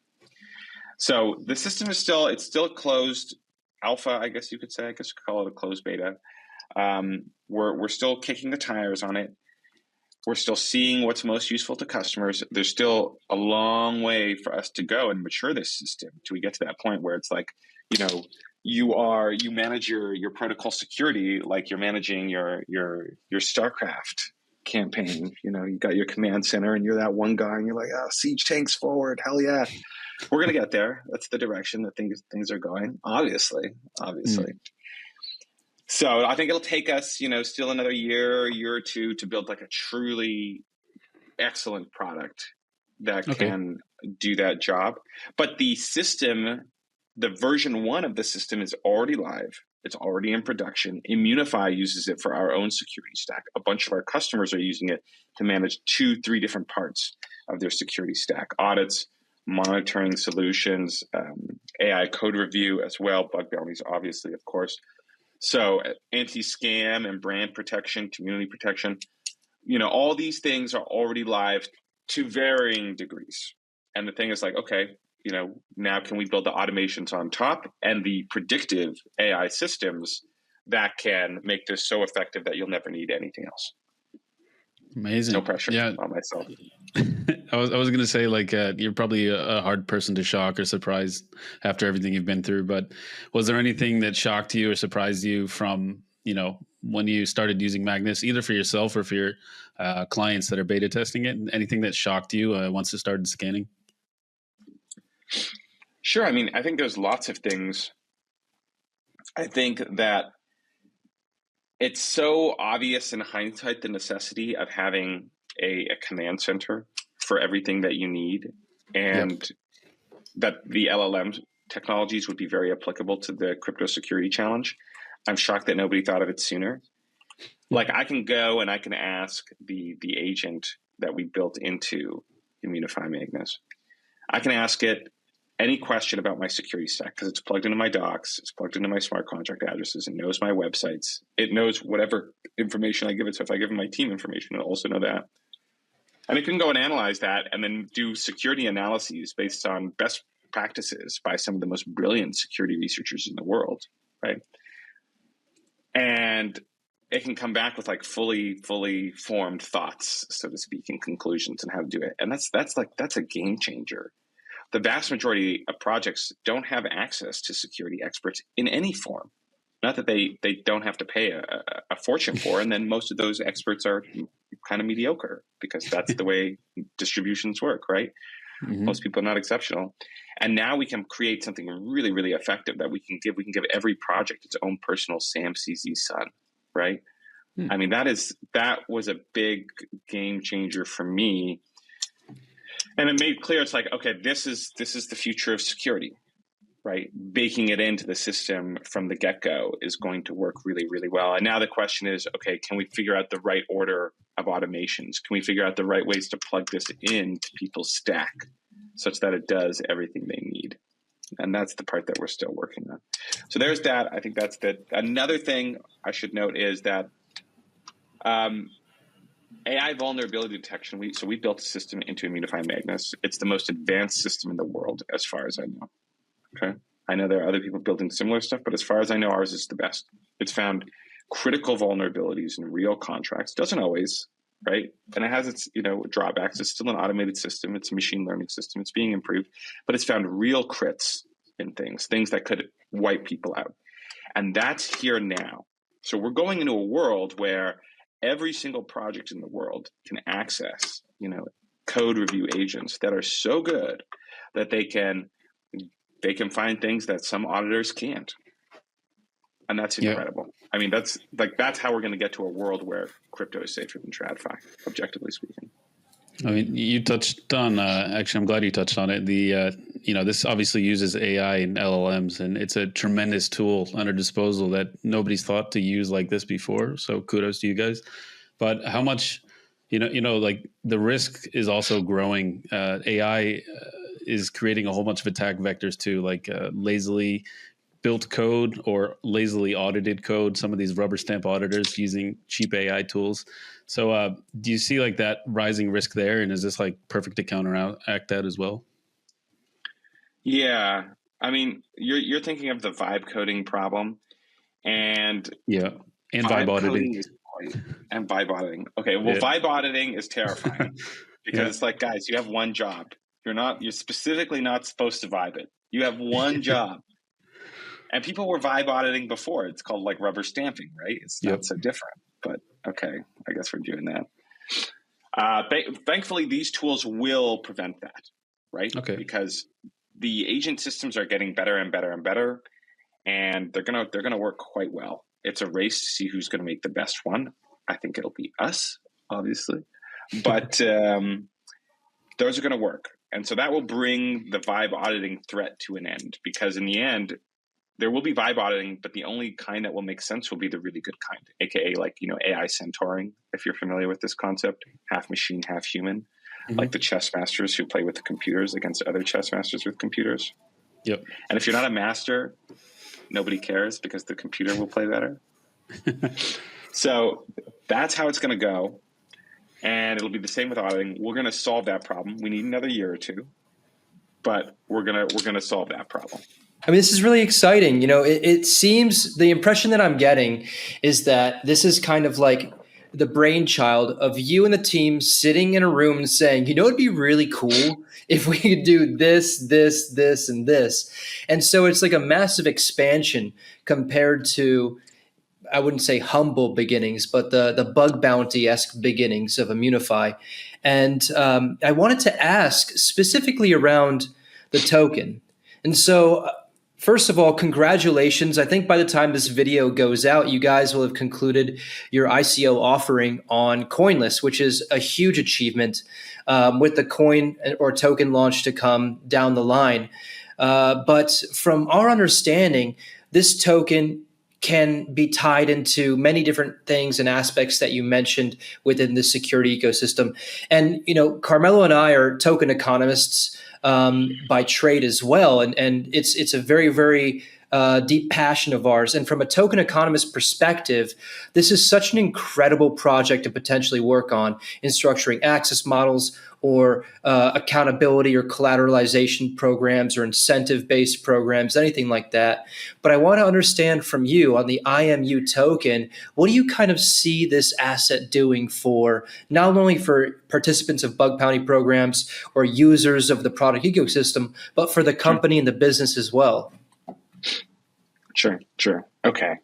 So the system is still a closed alpha, I guess you could say. I guess you could call it a closed beta. We're still kicking the tires on it. We're still seeing what's most useful to customers. There's still a long way for us to go and mature this system till we get to that point where it's like, you manage your protocol security like you're managing your StarCraft campaign. You got your command center and you're that one guy and you're like, oh, siege tanks forward, hell yeah. We're gonna get there. That's the direction that things are going. Obviously. So I think it'll take us, still another year or two to build like a truly excellent product that can do that job. But the system, the version 1 of the system is already live. It's already in production. Immunefi uses it for our own security stack. A bunch of our customers are using it to manage 2-3 different parts of their security stack: audits, monitoring solutions, AI code review as well, bug bounties, obviously, of course. So anti-scam and brand protection, community protection, all these things are already live to varying degrees. And the thing is like, okay, now can we build the automations on top and the predictive AI systems that can make this so effective that you'll never need anything else? Amazing. No pressure on myself. I was going to say, like, you're probably a hard person to shock or surprise after everything you've been through, but was there anything that shocked you or surprised you from, when you started using Magnus, either for yourself or for your clients that are beta testing it? Anything that shocked you once it started scanning? Sure. I mean, I think there's lots of things. I think that it's so obvious in hindsight, the necessity of having a command center for everything that you need, and that the LLM technologies would be very applicable to the crypto security challenge. I'm shocked that nobody thought of it sooner. Like, I can go and I can ask the agent that we built into Immunefi Magnus. I can ask it any question about my security stack because it's plugged into my docs, it's plugged into my smart contract addresses, and knows my websites. It knows whatever information I give it. So if I give it my team information, it'll also know that. And it can go and analyze that and then do security analyses based on best practices by some of the most brilliant security researchers in the world, right? And it can come back with like fully formed thoughts, so to speak, and conclusions on how to do it. And that's a game changer. The vast majority of projects don't have access to security experts in any form. Not that they don't have to pay a fortune for, and then most of those experts are kind of mediocre because that's the way distributions work, right? Mm-hmm. Most people are not exceptional. And now we can create something really, really effective that we can give every project its own personal Sam CZ son, right? Hmm. I mean, that was a big game changer for me. And it made clear, it's like, okay, this is the future of security, right? Baking it into the system from the get-go is going to work really, really well. And now the question is, okay, can we figure out the right order of automations? Can we figure out the right ways to plug this into people's stack such that it does everything they need? And that's the part that we're still working on. So there's that. I think that's that. Another thing I should note is that AI vulnerability detection. We built a system into Immunefi Magnus. It's the most advanced system in the world, as far as I know. Okay. I know there are other people building similar stuff, but as far as I know, ours is the best. It's found critical vulnerabilities in real contracts. Doesn't always, right? And it has its, drawbacks. It's still an automated system. It's a machine learning system. It's being improved, but it's found real crits in things that could wipe people out. And that's here now. So we're going into a world where every single project in the world can access, code review agents that are so good that they can find things that some auditors can't. And that's incredible. Yeah. I mean, that's how we're going to get to a world where crypto is safer than TradFi, objectively speaking. I mean, you touched on, actually, I'm glad you touched on it. This obviously uses AI and LLMs, and it's a tremendous tool under disposal that nobody's thought to use like this before. So kudos to you guys. But how much, like the risk is also growing. AI is creating a whole bunch of attack vectors too, like lazily built code or lazily audited code. Some of these rubber stamp auditors using cheap AI tools. So do you see like that rising risk there? And is this like perfect to counteract that as well? Yeah. I mean, you're thinking of the vibe coding problem and vibe auditing. And vibe auditing. Okay. Well, vibe auditing is terrifying because it's like, guys, you have one job. You're specifically not supposed to vibe it. You have one job. And people were vibe auditing before. It's called like rubber stamping, right? It's not so different, but okay. I guess we're doing that. Thankfully, these tools will prevent that, right? Okay. Because the agent systems are getting better and better and better, and they're gonna work quite well. It's a race to see who's going to make the best one. I think it'll be us, obviously, but those are going to work. And so that will bring the vibe auditing threat to an end, because in the end, there will be vibe auditing, but the only kind that will make sense will be the really good kind, aka like, AI centauring, if you're familiar with this concept, half machine, half human, like the chess masters who play with the computers against other chess masters with computers. Yep. And if you're not a master, nobody cares because the computer will play better. So that's how it's going to go. And it'll be the same with auditing. We're going to solve that problem. We need another year or two, but we're going to solve that problem. I mean, this is really exciting. It seems the impression that I'm getting is that this is kind of like the brainchild of you and the team sitting in a room and saying, it'd be really cool if we could do this, this, this, and this. And so it's like a massive expansion compared to, I wouldn't say humble beginnings, but the bug bounty-esque beginnings of Immunefi. And I wanted to ask specifically around the token. And so first of all, congratulations. I think by the time this video goes out, you guys will have concluded your ICO offering on CoinList, which is a huge achievement with the coin or token launch to come down the line. But from our understanding, this token can be tied into many different things and aspects that you mentioned within the security ecosystem. And, Carmelo and I are token economists by trade as well. And it's a very, very deep passion of ours. And from a token economist perspective, this is such an incredible project to potentially work on in structuring access models or accountability or collateralization programs or incentive-based programs, anything like that. But I want to understand from you on the IMU token, what do you kind of see this asset doing for not only for participants of bug bounty programs or users of the product ecosystem, but for the company and the business as well? Sure. Okay.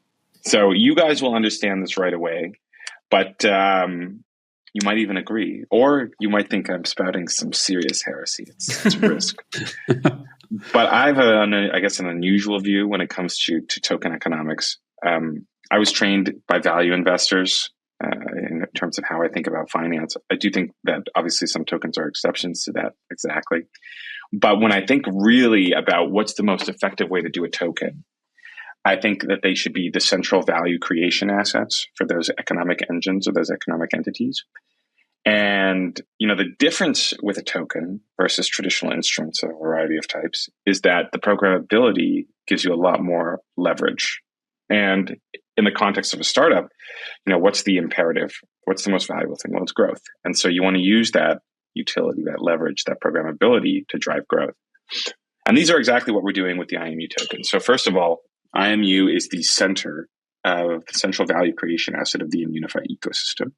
So you guys will understand this right away, but you might even agree, or you might think I'm spouting some serious heresy. It's risk. But I have, an unusual view when it comes to token economics. I was trained by value investors in terms of how I think about finance. I do think that obviously some tokens are exceptions to that, exactly. But when I think really about what's the most effective way to do a token, I think that they should be the central value creation assets for those economic engines or those economic entities. And, the difference with a token versus traditional instruments of a variety of types is that the programmability gives you a lot more leverage. And in the context of a startup, what's the imperative? What's the most valuable thing? Well, it's growth. And so you want to use that utility, that leverage, that programmability to drive growth. And these are exactly what we're doing with the IMU token. So first of all, IMU is the center of the central value creation asset of the Immunefi ecosystem.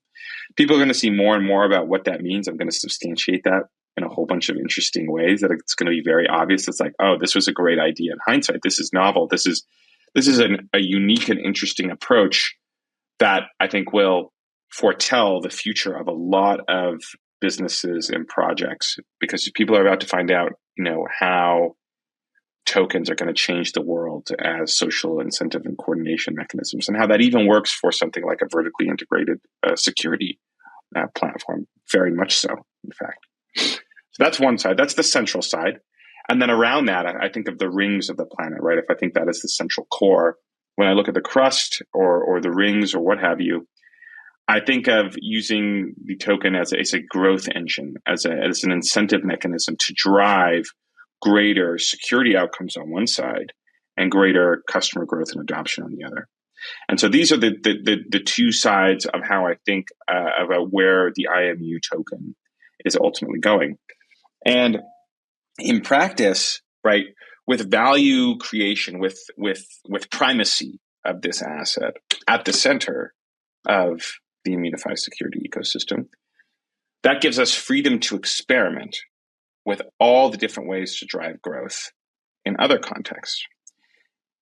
People are going to see more and more about what that means. I'm going to substantiate that in a whole bunch of interesting ways that it's going to be very obvious. It's like, oh, this was a great idea in hindsight. This is novel. This is a unique and interesting approach that I think will foretell the future of a lot of businesses and projects, because people are about to find out, how tokens are going to change the world as social incentive and coordination mechanisms, and how that even works for something like a vertically integrated security platform. Very much so, in fact. So that's one side. That's the central side. And then around that, I think of the rings of the planet, right? If I think that is the central core, when I look at the crust or the rings or what have you, I think of using the token as a growth engine, as an incentive mechanism to drive greater security outcomes on one side and greater customer growth and adoption on the other. And so these are the two sides of how I think about where the IMU token is ultimately going. And in practice, right, with value creation, with primacy of this asset at the center of the Immunefi security ecosystem, that gives us freedom to experiment with all the different ways to drive growth in other contexts.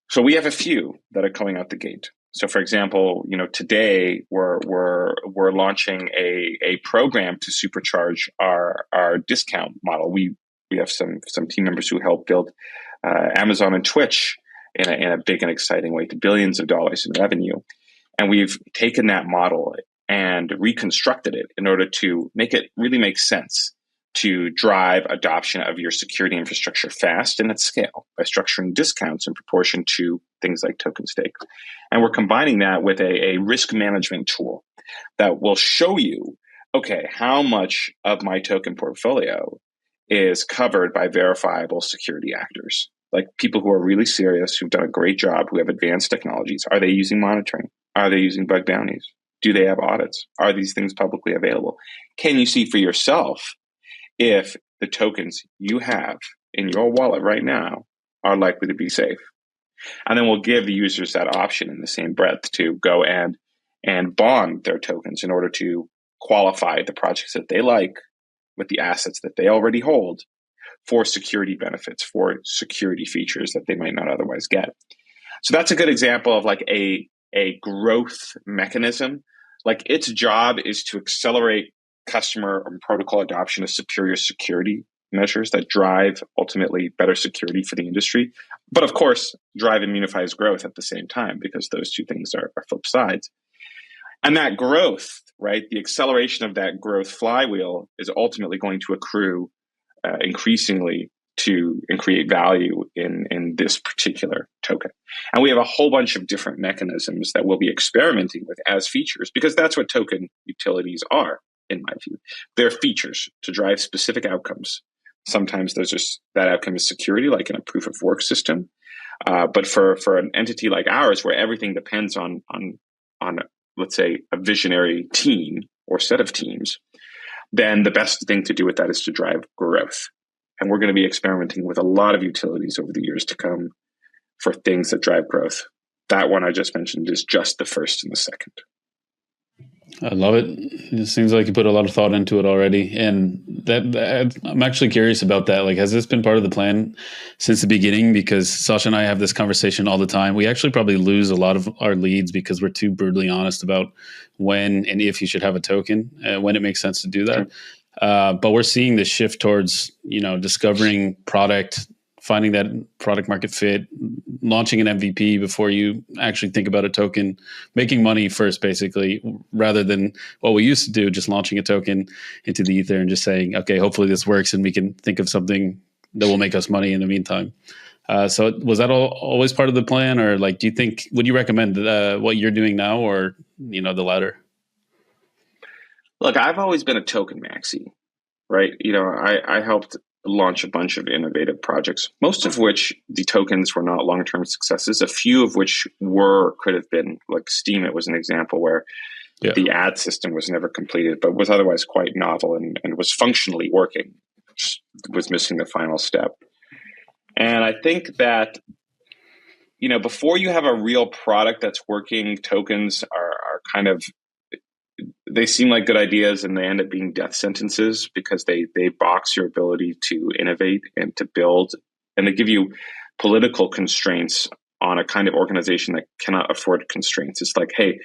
So we have a few that are coming out the gate. So, for example, today we're launching a program to supercharge our discount model. We have some team members who helped build Amazon and Twitch in a big and exciting way to billions of dollars in revenue, and we've taken that model and reconstructed it in order to make it really make sense to drive adoption of your security infrastructure fast and at scale by structuring discounts in proportion to things like token stake. And we're combining that with a risk management tool that will show you, okay, how much of my token portfolio is covered by verifiable security actors, like people who are really serious, who've done a great job, who have advanced technologies. Are they using monitoring? Are they using bug bounties? Do they have audits? Are these things publicly available? Can you see for yourself if the tokens you have in your wallet right now are likely to be safe? And then we'll give the users that option in the same breath to go and bond their tokens in order to qualify the projects that they like with the assets that they already hold for security benefits, for security features that they might not otherwise get. So that's a good example of like a growth mechanism. Like its job is to accelerate customer and protocol adoption of superior security measures that drive ultimately better security for the industry, but of course drive Immunefi's growth at the same time, because those two things are flip sides. And that growth, right, the acceleration of that growth flywheel is ultimately going to accrue increasingly to and create value in this particular token. And we have a whole bunch of different mechanisms that we'll be experimenting with as features, because that's what token utilities are, in my view. They're features to drive specific outcomes. Sometimes there's just that outcome is security, like in a proof of work system. But for an entity like ours, where everything depends on let's say a visionary team or set of teams, then the best thing to do with that is to drive growth. And we're going to be experimenting with a lot of utilities over the years to come for things that drive growth. That one I just mentioned is just the first and the second. I love it. It seems like you put a lot of thought into it already. And that I'm actually curious about that. Like, has this been part of the plan since the beginning? Because Sasha and I have this conversation all the time. We actually probably lose a lot of our leads because we're too brutally honest about when and if you should have a token, when it makes sense to do that. But we're seeing this shift towards, discovering product, finding that product market fit, launching an MVP before you actually think about a token, making money first, basically, rather than what we used to do, just launching a token into the ether and just saying, okay, hopefully this works and we can think of something that will make us money in the meantime. So was that always part of the plan, or like, would you recommend what you're doing now, or, the latter? Look, I've always been a token maxi, right? I helped launch a bunch of innovative projects, most of which the tokens were not long-term successes, a few of which could have been, like Steam. It was an example where the ad system was never completed, but was otherwise quite novel and was functionally working, just was missing the final step. And I think that, before you have a real product that's working, tokens are kind of, they seem like good ideas and they end up being death sentences because they box your ability to innovate and to build, and they give you political constraints on a kind of organization that cannot afford constraints. It's like, hey,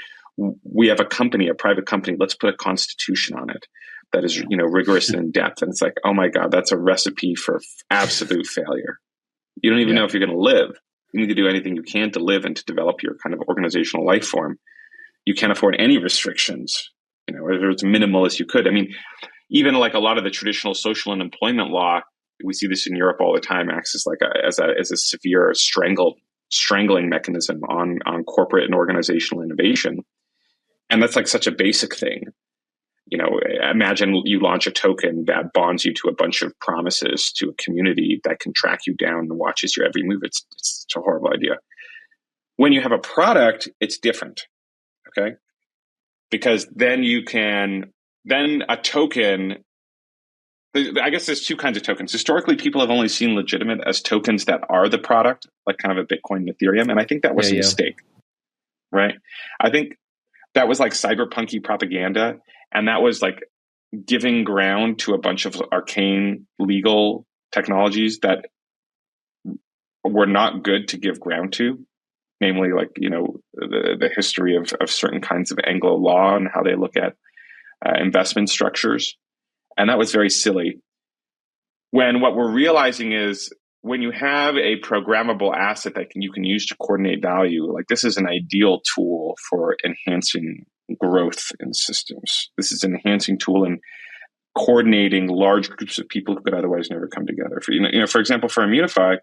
we have a private company, let's put a constitution on it that is, rigorous and in depth. And it's like, oh my God, that's a recipe for absolute failure. You don't even know if you're going to live. You need to do anything you can to live and to develop your kind of organizational life form. You can't afford any restrictions, or as minimal as you could. I mean, even like a lot of the traditional social and employment law, we see this in Europe all the time, acts as like as a severe strangling mechanism on corporate and organizational innovation. And that's like such a basic thing. Imagine you launch a token that bonds you to a bunch of promises to a community that can track you down and watches your every move. It's a horrible idea. When you have a product, it's different. Okay. Because then a token, I guess there's two kinds of tokens. Historically, people have only seen legitimate as tokens that are the product, like kind of a Bitcoin and Ethereum. And I think that was a mistake, right? I think that was like cyberpunky propaganda. And that was like giving ground to a bunch of arcane legal technologies that were not good to give ground to. Namely, like, the history of certain kinds of Anglo law and how they look at investment structures. And that was very silly. When what we're realizing is when you have a programmable asset that you can use to coordinate value, like this is an ideal tool for enhancing growth in systems. This is an enhancing tool in coordinating large groups of people who could otherwise never come together. For example, for Immunefi,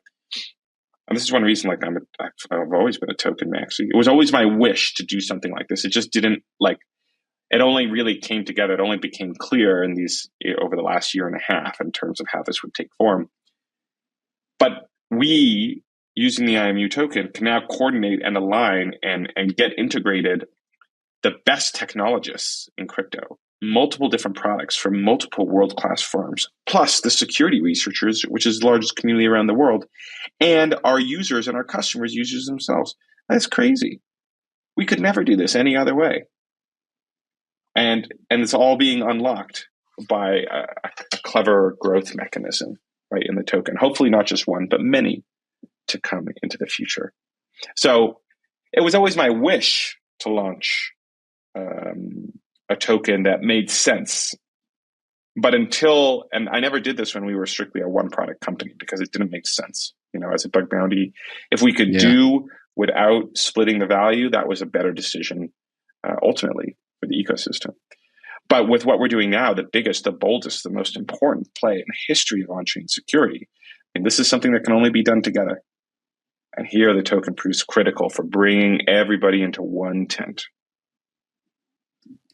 and this is one reason, like I've always been a token maxi. It was always my wish to do something like this. It just didn't it only really came together. It only became clear over the last year and a half in terms of how this would take form. But we, using the IMU token, can now coordinate and align and get integrated the best technologists in crypto, multiple different products from multiple world-class firms, plus the security researchers, which is the largest community around the world, and our users and our customers, users themselves. That's crazy. We could never do this any other way. And it's all being unlocked by a clever growth mechanism, right, in the token. Hopefully not just one, but many to come into the future. So it was always my wish to launch a token that made sense. But and I never did this when we were strictly a one product company because it didn't make sense. As a bug bounty, if we could do without splitting the value, that was a better decision ultimately for the ecosystem. But with what we're doing now, the biggest, the boldest, the most important play in the history of on-chain security, and this is something that can only be done together. And here the token proves critical for bringing everybody into one tent.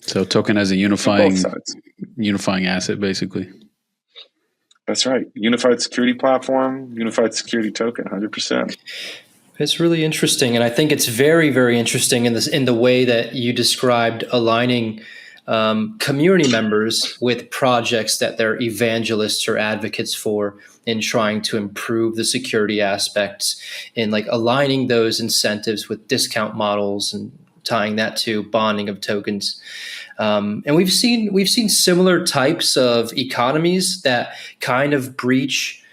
So token as a unifying asset, basically. That's right. Unified security platform, unified security token, 100%. It's really interesting, and I think it's very, very interesting in the way that you described aligning community members with projects that they're evangelists or advocates for in trying to improve the security aspects, and like aligning those incentives with discount models and tying that to bonding of tokens. And we've seen similar types of economies that kind of breach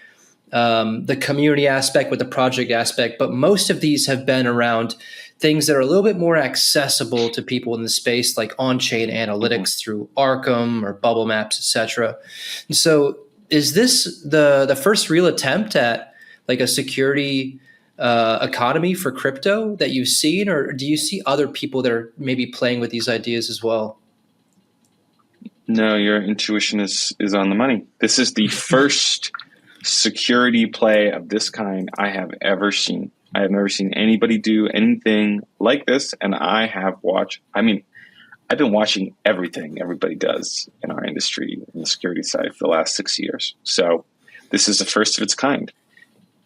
the community aspect with the project aspect, but most of these have been around things that are a little bit more accessible to people in the space, like on-chain analytics through Arcanum or bubble maps, etc. And so is this the first real attempt at like a security economy for crypto that you've seen, or do you see other people that are maybe playing with these ideas as well? No, your intuition is on the money. This is the first security play of this kind I have ever seen. I have never seen anybody do anything like this, and I have watched. I mean, I've been watching everything everybody does in our industry in the security side for the last 6 years. So this is the first of its kind,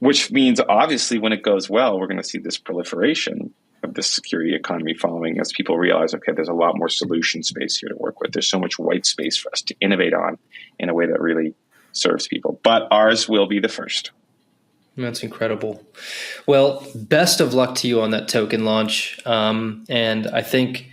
which means obviously when it goes well, we're going to see this proliferation of the security economy following as people realize, okay, there's a lot more solution space here to work with. There's so much white space for us to innovate on in a way that really serves people. But ours will be the first. That's incredible. Well, best of luck to you on that token launch. And I think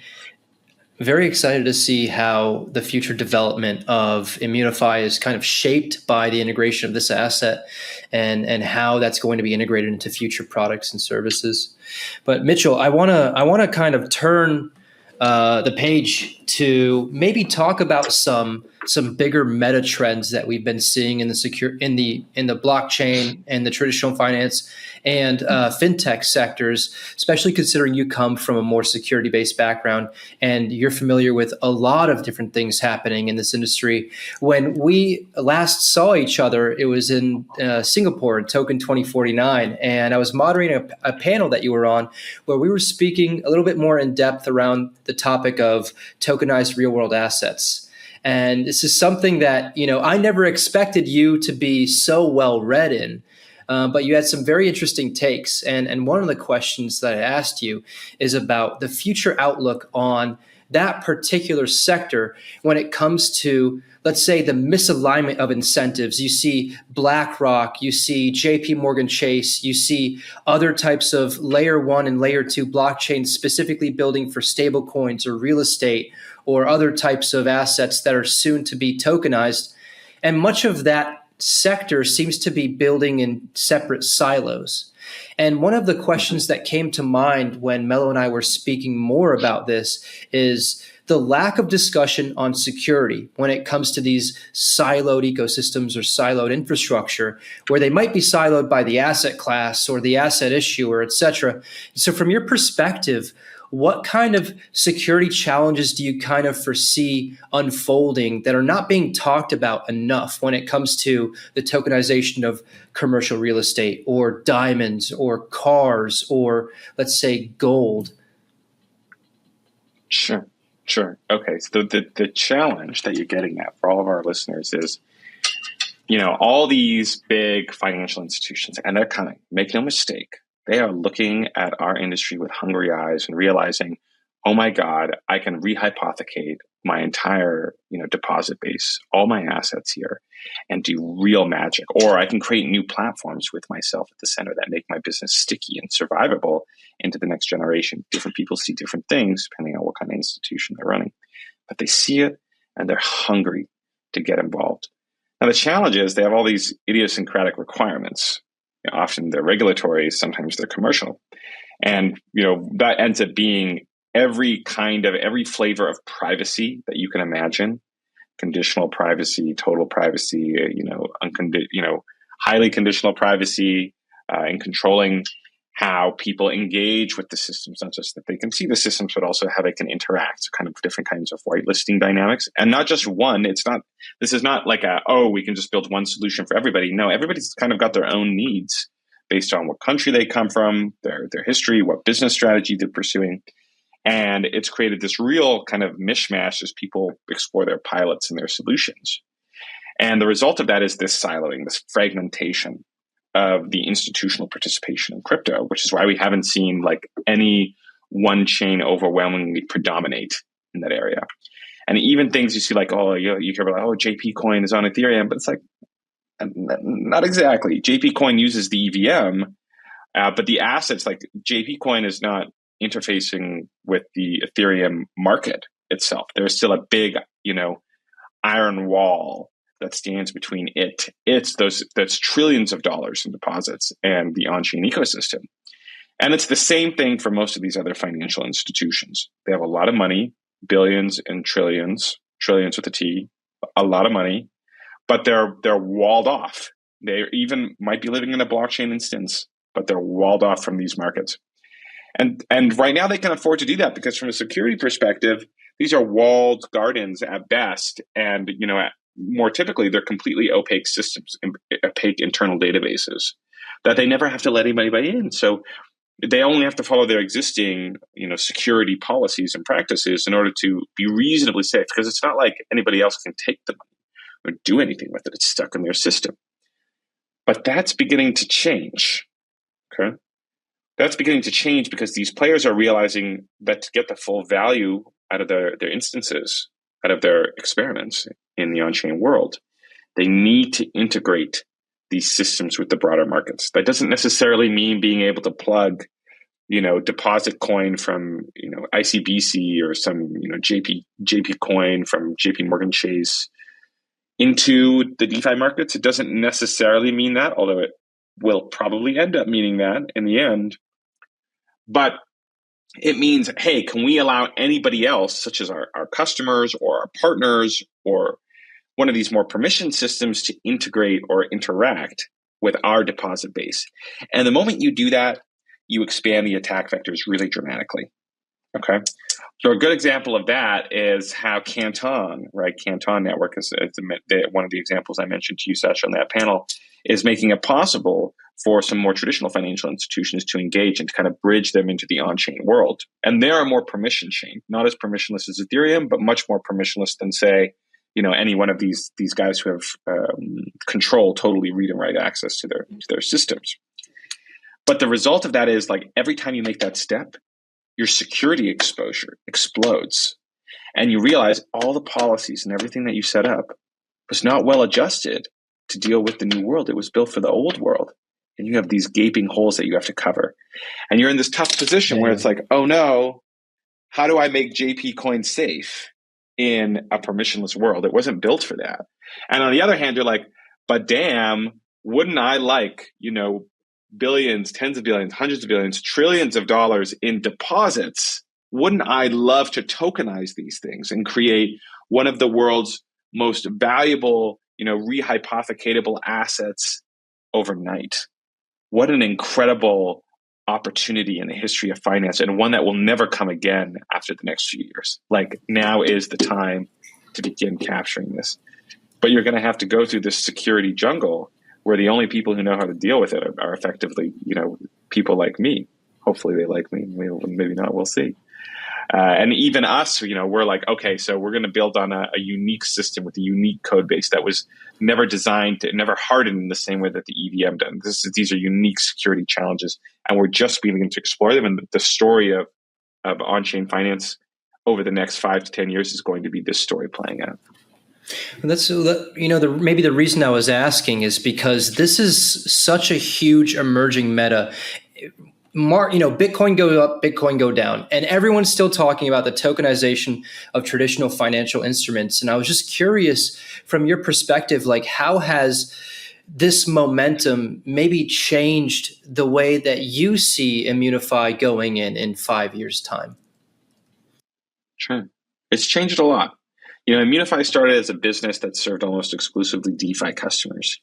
very excited to see how the future development of Immunefi is kind of shaped by the integration of this asset and how that's going to be integrated into future products and services. But Mitchell, I want to kind of turn the page to maybe talk about some bigger meta trends that we've been seeing in the blockchain and the traditional finance and fintech sectors, especially considering you come from a more security-based background and you're familiar with a lot of different things happening in this industry. When we last saw each other, it was in Singapore in Token 2049, and I was moderating a panel that you were on where we were speaking a little bit more in depth around the topic of tokenized real-world assets. And this is something that, I never expected you to be so well read in. But you had some very interesting takes. And one of the questions that I asked you is about the future outlook on that particular sector when it comes to, let's say, the misalignment of incentives. You see BlackRock, you see JP Morgan Chase, you see other types of layer 1 and layer 2 blockchains specifically building for stable coins or real estate or other types of assets that are soon to be tokenized. And much of that sector seems to be building in separate silos. And one of the questions that came to mind when Melo and I were speaking more about this is the lack of discussion on security when it comes to these siloed ecosystems or siloed infrastructure, where they might be siloed by the asset class or the asset issuer, et cetera. So from your perspective, what kind of security challenges do you kind of foresee unfolding that are not being talked about enough when it comes to the tokenization of commercial real estate or diamonds or cars or, let's say, gold? Sure. Okay. So the challenge that you're getting at for all of our listeners is, all these big financial institutions, and they're coming, make no mistake, they are looking at our industry with hungry eyes and realizing, oh my God, I can rehypothecate my entire, deposit base, all my assets here, and do real magic. Or I can create new platforms with myself at the center that make my business sticky and survivable into the next generation. Different people see different things depending on what kind of institution they're running, but they see it and they're hungry to get involved. Now the challenge is they have all these idiosyncratic requirements. Often they're regulatory, sometimes they're commercial. And, that ends up being every flavor of privacy that you can imagine: conditional privacy, total privacy, highly conditional privacy, and controlling how people engage with the systems, not just that they can see the systems, but also how they can interact. So kind of different kinds of whitelisting dynamics. And not just one. This is not like we can just build one solution for everybody. No, everybody's kind of got their own needs based on what country they come from, their history, what business strategy they're pursuing. And it's created this real kind of mishmash as people explore their pilots and their solutions. And the result of that is this siloing, this fragmentation of the institutional participation in crypto, which is why we haven't seen like any one chain overwhelmingly predominate in that area. And even things you see like, you hear about, JP Coin is on Ethereum, but it's like, not exactly. JP Coin uses the EVM, but the assets, like JP Coin is not interfacing with the Ethereum market itself. There's still a big, iron wall that stands between it's those trillions of dollars in deposits and the on-chain ecosystem. And it's the same thing for most of these other financial institutions. They have a lot of money, billions and trillions with a T, a lot of money, but they're walled off. They even might be living in a blockchain instance, but they're walled off from these markets. And right now they can afford to do that because from a security perspective, these are walled gardens at best. And, more typically, they're completely opaque systems, opaque internal databases that they never have to let anybody in. So, they only have to follow their existing, security policies and practices in order to be reasonably safe, because it's not like anybody else can take the money or do anything with it. It's stuck in their system. But that's beginning to change. Okay. That's beginning to change because these players are realizing that to get the full value out of their instances, out of their experiments in the on-chain world, they need to integrate these systems with the broader markets. That doesn't necessarily mean being able to plug, deposit coin from, ICBC or some, JP coin from JP Morgan Chase into the DeFi markets. It doesn't necessarily mean that, although it will probably end up meaning that in the end. But it means, hey, can we allow anybody else, such as our customers or our partners or one of these more permission systems, to integrate or interact with our deposit base? And the moment you do that, you expand the attack vectors really dramatically. Okay. So a good example of that is how Canton, right? Canton Network is one of the examples I mentioned to you, Sasha, on that panel, is making it possible for some more traditional financial institutions to engage and to kind of bridge them into the on-chain world. And they are more permission chain, not as permissionless as Ethereum, but much more permissionless than, say, any one of these guys who have control, totally read and write access to their systems. But the result of that is, like, every time you make that step, your security exposure explodes. And you realize all the policies and everything that you set up was not well adjusted to deal with the new world. It was built for the old world. And you have these gaping holes that you have to cover. And you're in this tough position where it's like, oh no, how do I make JP coin safe in a permissionless world? It wasn't built for that. And on the other hand, you're like, but damn, wouldn't I like, billions, tens of billions, hundreds of billions, trillions of dollars in deposits? Wouldn't I love to tokenize these things and create one of the world's most valuable, rehypothecatable assets overnight? What an incredible opportunity in the history of finance, and one that will never come again after the next few years. Like, now is the time to begin capturing this. But you're going to have to go through this security jungle where the only people who know how to deal with it are effectively, people like me. Hopefully they like me. Maybe not. We'll see. And even us, we're like, okay, so we're going to build on a unique system with a unique code base that was never designed, never hardened in the same way that the EVM done. These are unique security challenges, and we're just beginning to explore them. And the story of on-chain finance over the next 5 to 10 years is going to be this story playing out. And maybe the reason I was asking is because this is such a huge emerging meta. Bitcoin go up, Bitcoin go down, and everyone's still talking about the tokenization of traditional financial instruments. And I was just curious, from your perspective, like, how has this momentum maybe changed the way that you see Immunefi going in 5 years' time? Sure. It's changed a lot. Immunefi started as a business that served almost exclusively DeFi customers.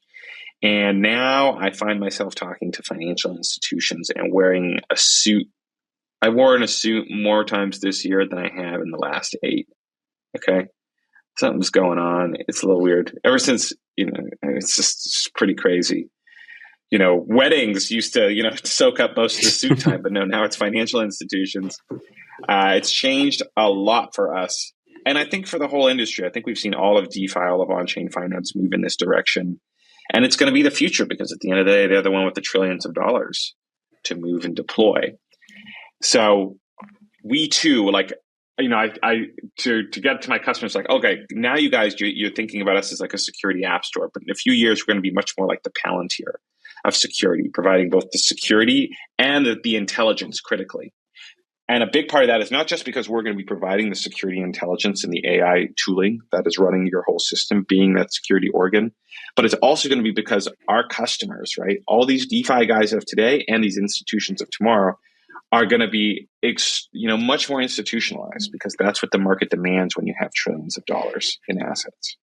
And now I find myself talking to financial institutions and wearing a suit. I wore in a suit more times this year than I have in the last 8. Okay. Something's going on. It's a little weird. Ever since, it's pretty crazy. Weddings used to, soak up most of the suit time, but no, now it's financial institutions. It's changed a lot for us. And I think for the whole industry. I think we've seen all of DeFi, all of on-chain finance move in this direction. And it's going to be the future, because at the end of the day, they're the one with the trillions of dollars to move and deploy. So we too, like, to get to my customers, like, okay, now you guys, you're thinking about us as like a security app store, but in a few years, we're going to be much more like the Palantir of security, providing both the security and the intelligence critically. And a big part of that is not just because we're going to be providing the security intelligence and the AI tooling that is running your whole system, being that security organ, but it's also going to be because our customers, right, all these DeFi guys of today and these institutions of tomorrow are going to be, much more institutionalized, because that's what the market demands when you have trillions of dollars in assets.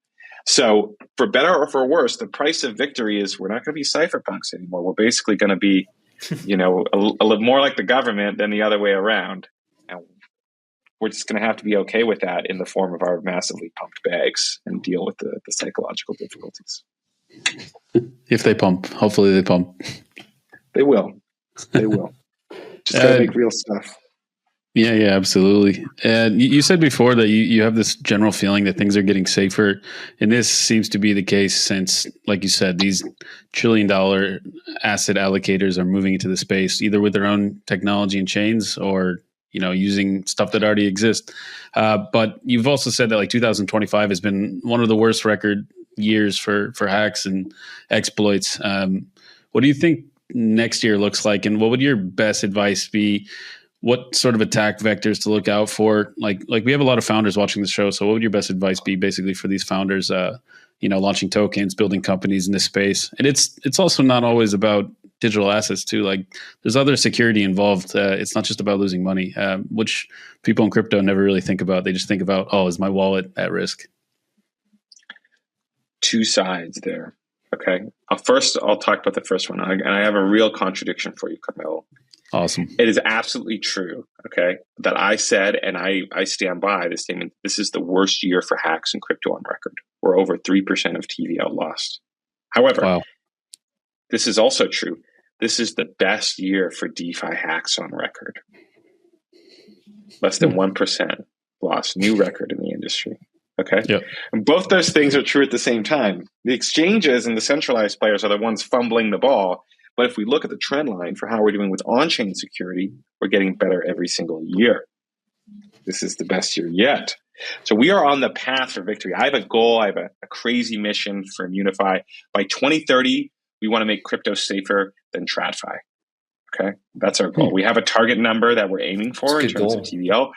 So for better or for worse, the price of victory is we're not going to be cypherpunks anymore. We're basically going to be a little more like the government than the other way around. And we're just going to have to be okay with that in the form of our massively pumped bags and deal with the psychological difficulties. If they pump, hopefully they pump. They will. They will. Just got to make real stuff. Yeah, absolutely. And you said before that you have this general feeling that things are getting safer. And this seems to be the case since, like you said, these trillion-dollar asset allocators are moving into the space, either with their own technology and chains or, using stuff that already exists. But you've also said that like 2025 has been one of the worst record years for hacks and exploits. What do you think next year looks like? And what would your best advice be? What sort of attack vectors to look out for? Like we have a lot of founders watching the show. So what would your best advice be basically for these founders, launching tokens, building companies in this space? And it's also not always about digital assets too. Like there's other security involved. It's not just about losing money, which people in crypto never really think about. They just think about, oh, is my wallet at risk? Two sides there. Okay. I'll talk about the first one. And I have a real contradiction for you, Carmelo. Awesome. It is absolutely true, okay, that I said, and I stand by this statement, this is the worst year for hacks in crypto on record. We're over 3% of TVL lost. However, This is also true. This is the best year for DeFi hacks on record. Less than 1% lost, new record in the industry. Okay. Yep. And both those things are true at the same time. The exchanges and the centralized players are the ones fumbling the ball. But if we look at the trend line for how we're doing with on-chain security, we're getting better every single year. This is the best year yet. So we are on the path for victory. I have a goal. I have a crazy mission for Immunefi. By 2030, we want to make crypto safer than TradFi. Okay. That's our goal. We have a target number that we're aiming for in terms of TVL.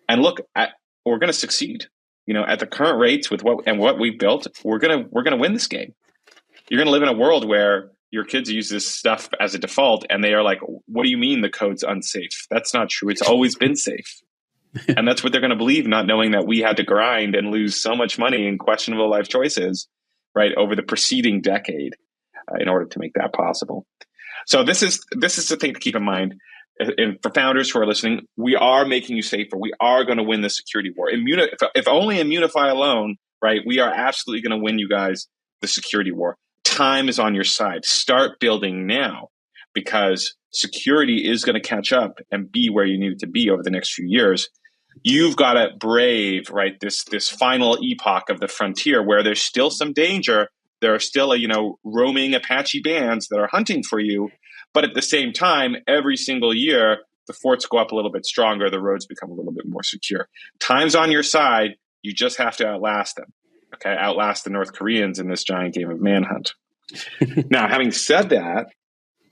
And look, we're going to succeed. At the current rates with what we built, we're going to win this game. You're going to live in a world where your kids use this stuff as a default and they are like, what do you mean the code's unsafe? That's not true. It's always been safe. And that's what they're going to believe, not knowing that we had to grind and lose so much money in questionable life choices, right, over the preceding decade in order to make that possible. So this is the thing to keep in mind. And for founders who are listening, we are making you safer. We are going to win the security war. If only Immunefi alone, right, we are absolutely going to win you guys the security war. Time is on your side. Start building now because security is going to catch up and be where you need it to be over the next few years. You've got to brave, right, this final epoch of the frontier where there's still some danger. There are still, roaming Apache bands that are hunting for you. But at the same time, every single year, the forts go up a little bit stronger. The roads become a little bit more secure. Time's on your side. You just have to outlast them. Okay, outlast the North Koreans in this giant game of manhunt. Now, having said that,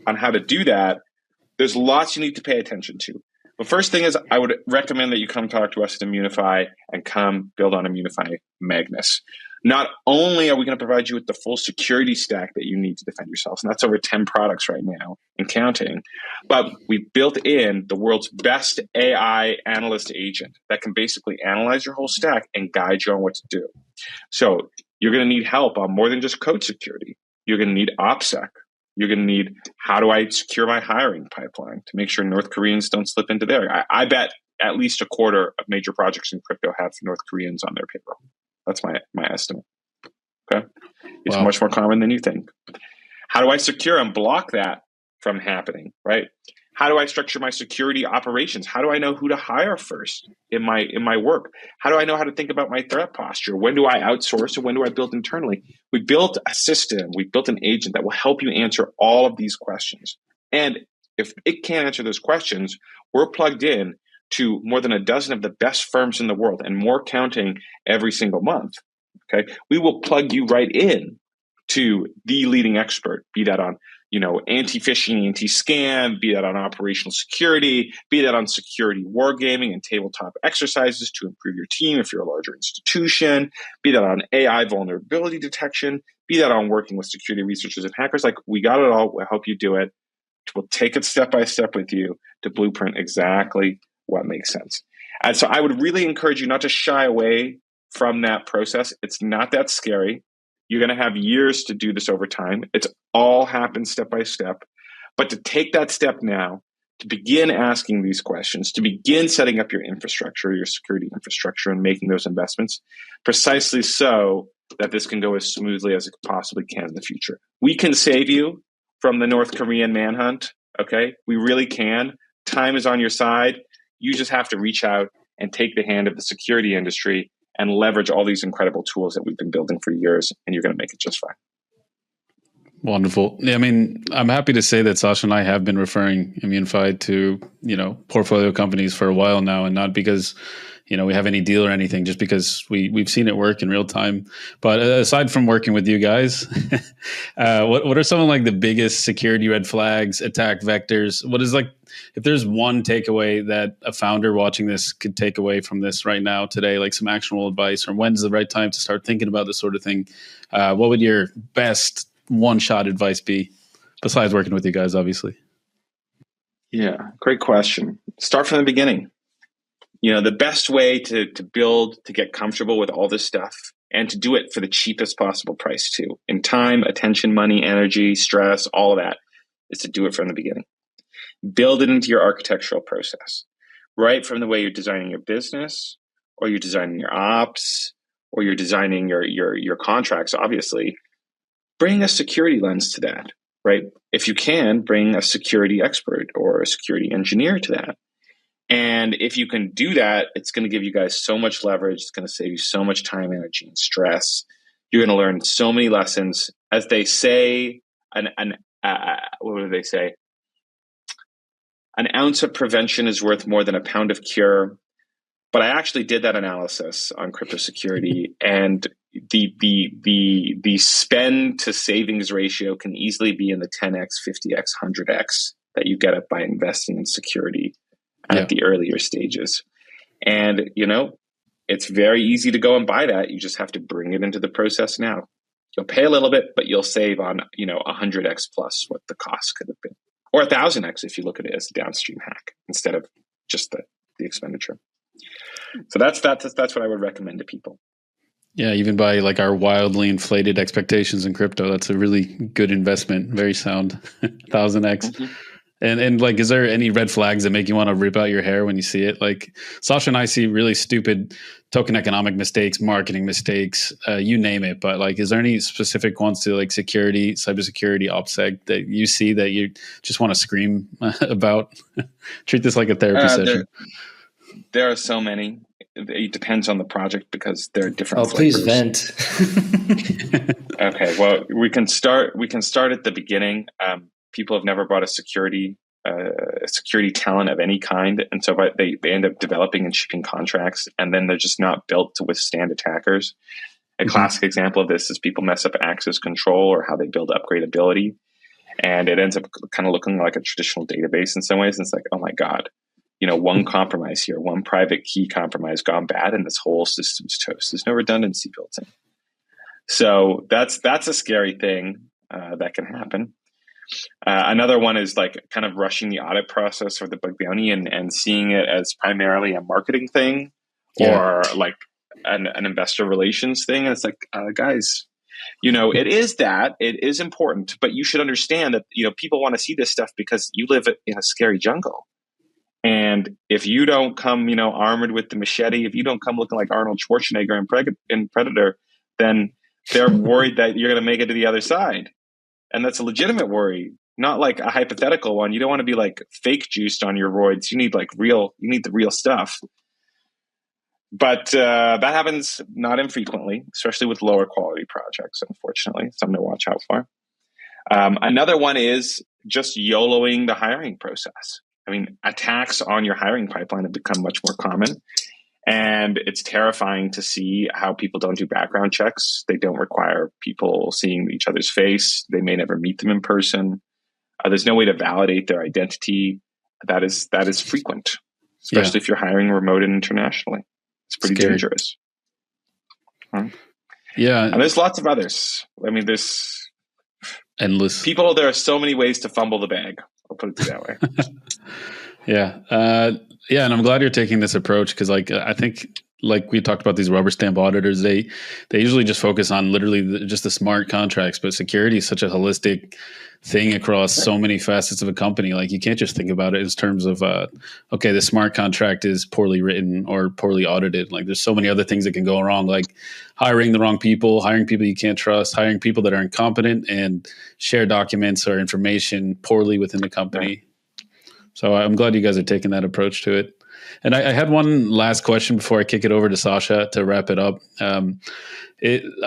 on how to do that, there's lots you need to pay attention to. The first thing is I would recommend that you come talk to us at Immunefi and come build on Immunefi Magnus. Not only are we going to provide you with the full security stack that you need to defend yourselves, and that's over 10 products right now and counting, but we built in the world's best AI analyst agent that can basically analyze your whole stack and guide you on what to do. So you're going to need help on more than just code security. You're going to need OPSEC. You're going to need, how do I secure my hiring pipeline to make sure North Koreans don't slip into there? I bet at least a quarter of major projects in crypto have North Koreans on their payroll. That's my estimate. Okay. It's much more common than you think. How do I secure and block that from happening, right? How do I structure my security operations? How do I know who to hire first in my work? How do I know how to think about my threat posture? When do I outsource and when do I build internally? We built a system, we built an agent that will help you answer all of these questions. And if it can't answer those questions, we're plugged in to more than a dozen of the best firms in the world and more counting every single month. Okay. We will plug you right in to the leading expert, be that on anti-phishing, anti-scam, be that on operational security, be that on security wargaming and tabletop exercises to improve your team if you're a larger institution, be that on AI vulnerability detection, be that on working with security researchers and hackers. Like, we got it all. We'll help you do it. We'll take it step by step with you to blueprint exactly what makes sense. And so I would really encourage you not to shy away from that process. It's not that scary. You're going to have years to do this over time. It's all happens step by step. But to take that step now, to begin asking these questions, to begin setting up your infrastructure, your security infrastructure, and making those investments, precisely so that this can go as smoothly as it possibly can in the future. We can save you from the North Korean manhunt. Okay. We really can. Time is on your side. You just have to reach out and take the hand of the security industry and leverage all these incredible tools that we've been building for years, and you're going to make it just fine. Wonderful. Yeah, I mean, I'm happy to say that Sasha and I have been referring Immunefi to, portfolio companies for a while now, and not because, we have any deal or anything, just because we've seen it work in real time. But aside from working with you guys, what are some of like the biggest security red flags, attack vectors? What is like, if there's one takeaway that a founder watching this could take away from this right now today, like some actionable advice, or when's the right time to start thinking about this sort of thing? What would your best one-shot advice be, besides working with you guys, obviously? Yeah, great question. Start from the beginning. The best way to build, to get comfortable with all this stuff, and to do it for the cheapest possible price too, in time, attention, money, energy, stress, all of that, is to do it from the beginning. Build it into your architectural process, right from the way you're designing your business, or you're designing your ops, or you're designing your contracts, obviously. Bring a security lens to that, right? If you can, bring a security expert or a security engineer to that. And if you can do that, it's going to give you guys so much leverage. It's going to save you so much time, energy, and stress. You're going to learn so many lessons. As they say, what do they say? An ounce of prevention is worth more than a pound of cure. But I actually did that analysis on crypto security, and the spend to savings ratio can easily be in the 10x, 50x, 100x that you get up by investing in security at the earlier stages. And, it's very easy to go and buy that. You just have to bring it into the process now. You'll pay a little bit, but you'll save on, 100x plus what the cost could have been, or 1,000x if you look at it as a downstream hack instead of just the expenditure. So that's what I would recommend to people. Yeah, even by like our wildly inflated expectations in crypto, that's a really good investment. Very sound, 1,000x. Mm-hmm. And like, is there any red flags that make you want to rip out your hair when you see it? Like Sasha and I see really stupid token economic mistakes, marketing mistakes, you name it. But like, is there any specific ones to like security, cybersecurity, OPSEC that you see that you just want to scream about? Treat this like a therapy session. There are so many. It depends on the project because there are different. Oh, please vent. Okay, well, we can start at the beginning. People have never bought a security talent of any kind, and so they end up developing and shipping contracts, and then they're just not built to withstand attackers. A classic example of this is people mess up access control or how they build upgradability, and it ends up kind of looking like a traditional database in some ways. And it's like, oh my god. One compromise here, one private key compromise gone bad, and this whole system's toast. There's no redundancy built in. So that's a scary thing that can happen. Another one is like kind of rushing the audit process or the bug bounty and seeing it as primarily a marketing thing or like an investor relations thing. And it's like, guys, it is important, but you should understand that, people want to see this stuff because you live in a scary jungle. And if you don't come, armored with the machete, if you don't come looking like Arnold Schwarzenegger in Predator, then they're worried that you're going to make it to the other side. And that's a legitimate worry, not like a hypothetical one. You don't want to be like fake juiced on your roids. You need the real stuff. But that happens not infrequently, especially with lower quality projects, unfortunately. Something to watch out for. Another one is just YOLOing the hiring process. I mean, attacks on your hiring pipeline have become much more common. And it's terrifying to see how people don't do background checks. They don't require people seeing each other's face. They may never meet them in person. There's no way to validate their identity. That is frequent, especially if you're hiring remote and internationally. It's pretty dangerous. Yeah. And there's lots of others. I mean, there's endless people. There are so many ways to fumble the bag. I'll put it that way. Yeah. And I'm glad you're taking this approach because I think like we talked about these rubber stamp auditors, they usually just focus on literally just the smart contracts, but security is such a holistic thing across so many facets of a company. Like you can't just think about it in terms of, okay, the smart contract is poorly written or poorly audited. Like there's so many other things that can go wrong, like hiring the wrong people, hiring people you can't trust, hiring people that are incompetent and share documents or information poorly within the company. So I'm glad you guys are taking that approach to it. And I had one last question before I kick it over to Sasha to wrap it up. I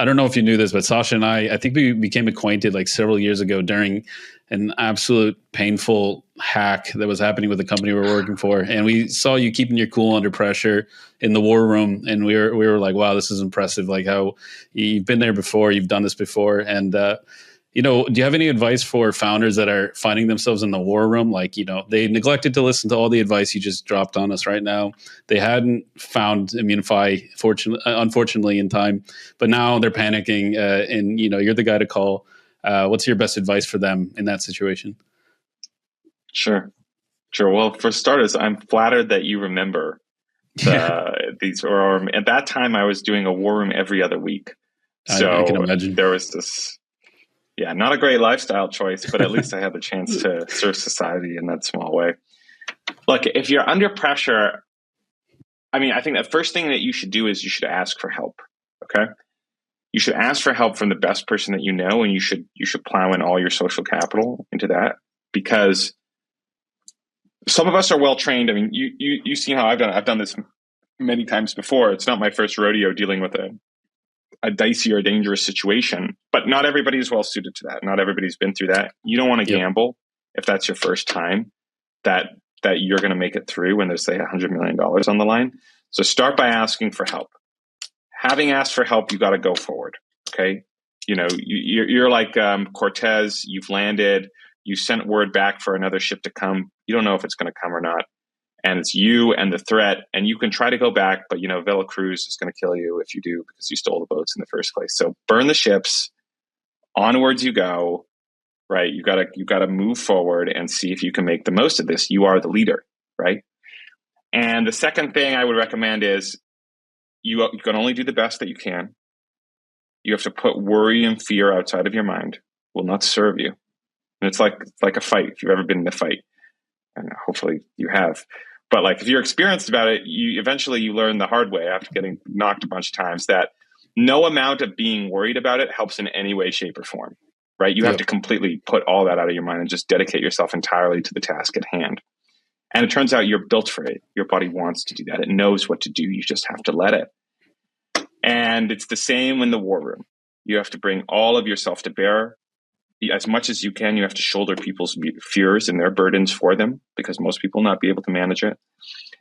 don't know if you knew this, but Sasha and I think we became acquainted like several years ago during an absolute painful hack that was happening with the company we're working for. And we saw you keeping your cool under pressure in the war room. And we were like, wow, this is impressive. Like how you've been there before, you've done this before. And, do you have any advice for founders that are finding themselves in the war room? Like, they neglected to listen to all the advice you just dropped on us right now. They hadn't found Immunefi, unfortunately, in time, but now they're panicking. And you're the guy to call. What's your best advice for them in that situation? Sure. Well, for starters, I'm flattered that you remember these. Or at that time, I was doing a war room every other week. So I can imagine. There was this. Yeah, not a great lifestyle choice, but at least I had the chance to serve society in that small way. Look, if you're under pressure, I think the first thing that you should do is you should ask for help. Okay, you should ask for help from the best person that you know, and you should plow in all your social capital into that, because some of us are well trained. I mean, you've seen how I've done this many times before. It's not my first rodeo dealing with a dicey or dangerous situation, but not everybody is well suited to that. Not everybody's been through that. You don't want to gamble if that's your first time that you're going to make it through when there's, say, $100 million on the line. So start by asking for help. Having asked for help, you got to go forward. Okay. You're like Cortez, you've landed, you sent word back for another ship to come. You don't know if it's going to come or not. And it's you and the threat, and you can try to go back, but Vela Cruz is going to kill you if you do, because you stole the boats in the first place. So burn the ships, onwards you go, right? You gotta move forward and see if you can make the most of this. You are the leader, right? And the second thing I would recommend is you can only do the best that you can. You have to put worry and fear outside of your mind. It will not serve you. And it's like a fight. If you've ever been in a fight, and hopefully you have. But if you're experienced about it, you eventually learn the hard way after getting knocked a bunch of times that no amount of being worried about it helps in any way, shape, or form, right? You have to completely put all that out of your mind and just dedicate yourself entirely to the task at hand. And it turns out you're built for it. Your body wants to do that. It knows what to do. You just have to let it. And it's the same in the war room. You have to bring all of yourself to bear. As much as you can, you have to shoulder people's fears and their burdens for them, because most people will not be able to manage it.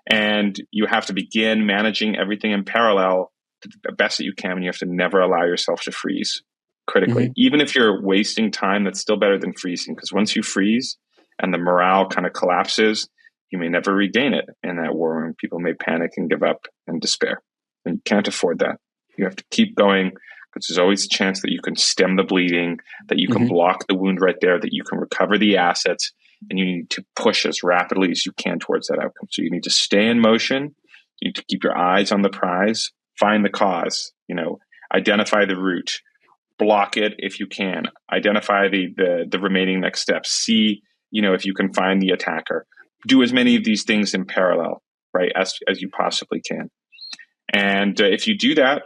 And you have to begin managing everything in parallel to the best that you can. And you have to never allow yourself to freeze critically. Mm-hmm. Even if you're wasting time, that's still better than freezing, because once you freeze and the morale kind of collapses, you may never regain it in that war room. People may panic and give up and despair. And you can't afford that. You have to keep going, because there's always a chance that you can stem the bleeding, that you can block the wound right there, that you can recover the assets, and you need to push as rapidly as you can towards that outcome. So you need to stay in motion. You need to keep your eyes on the prize, find the cause, identify the route, block it if you can, identify the remaining next steps, see, if you can find the attacker. Do as many of these things in parallel, right, as you possibly can. And if you do that,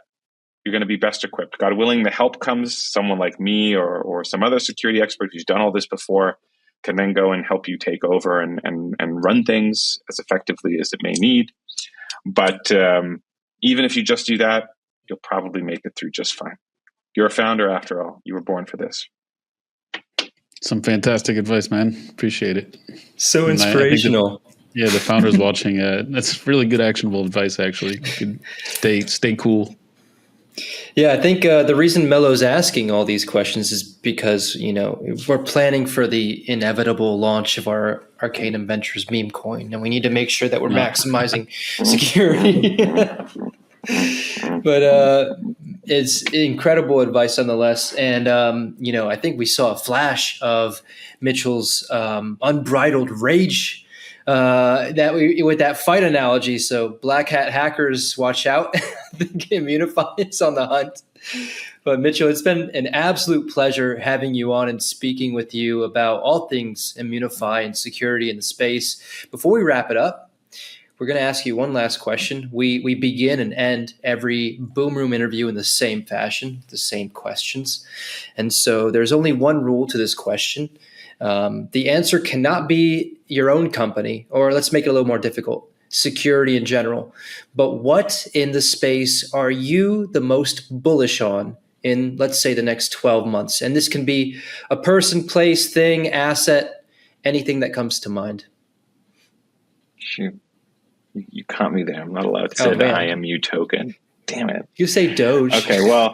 you're going to be best equipped. God willing, the help comes. Someone like me or some other security expert who's done all this before can then go and help you take over and run things as effectively as it may need. But even if you just do that, you'll probably make it through just fine. You're a founder after all. You were born for this. Some fantastic advice, man. Appreciate it. So inspirational. The founders watching, that's really good actionable advice, actually. You could stay cool. Yeah, I think the reason Melo's asking all these questions is because, we're planning for the inevitable launch of our Arcanum Ventures meme coin, and we need to make sure that we're maximizing security. But it's incredible advice nonetheless. And, I think we saw a flash of Mitchell's unbridled rage with that fight analogy. So black hat hackers, watch out. I think Immunefi is on the hunt. But Mitchell, it's been an absolute pleasure having you on and speaking with you about all things Immunefi and security in the space. Before we wrap it up, we're going to ask you one last question. We begin and end every Boom Room interview in the same fashion, the same questions. And so there's only one rule to this question. The answer cannot be your own company, or let's make it a little more difficult, security in general. But what in the space are you the most bullish on in, let's say, the next 12 months? And this can be a person, place, thing, asset, anything that comes to mind. Shoot. You caught me there. I'm not allowed to say the IMU token. Damn it. You say Doge. Okay, well,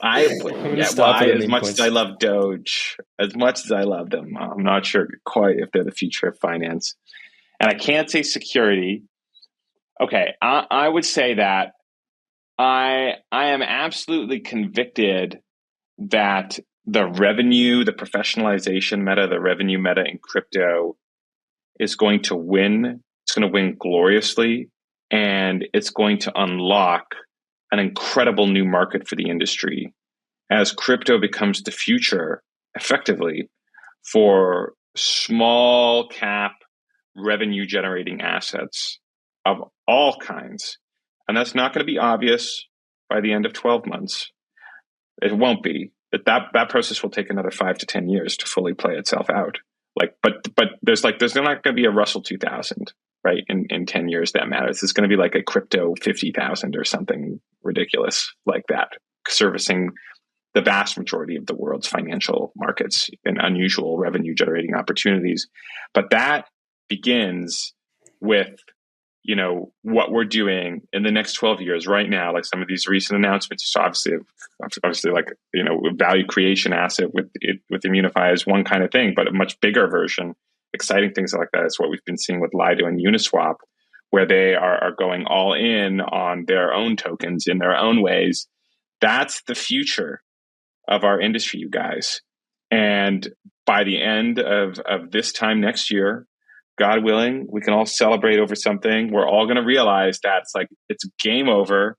as much as I love Doge, as much as I love them, I'm not sure quite if they're the future of finance. And I can't say security. Okay, I would say that I am absolutely convicted that the professionalization meta, the revenue meta in crypto is going to win. It's going to win gloriously, and it's going to unlock an incredible new market for the industry as crypto becomes the future, effectively, for small cap revenue generating assets of all kinds. And that's not going to be obvious by the end of 12 months. It won't be. That process will take another 5 to 10 years to fully play itself out. But there's not going to be a Russell 2000, right? In 10 years that matters. It's going to be like a crypto 50,000 or something ridiculous like that, servicing the vast majority of the world's financial markets and unusual revenue generating opportunities. But that begins with, what we're doing in the next 12 years right now, like some of these recent announcements. So obviously like, value creation asset with Immunefi is one kind of thing, but a much bigger version, exciting things like that is what we've been seeing with Lido and Uniswap, where they are going all in on their own tokens in their own ways. That's the future of our industry, you guys. And by the end of this time next year, God willing, we can all celebrate over something. We're all going to realize that it's game over.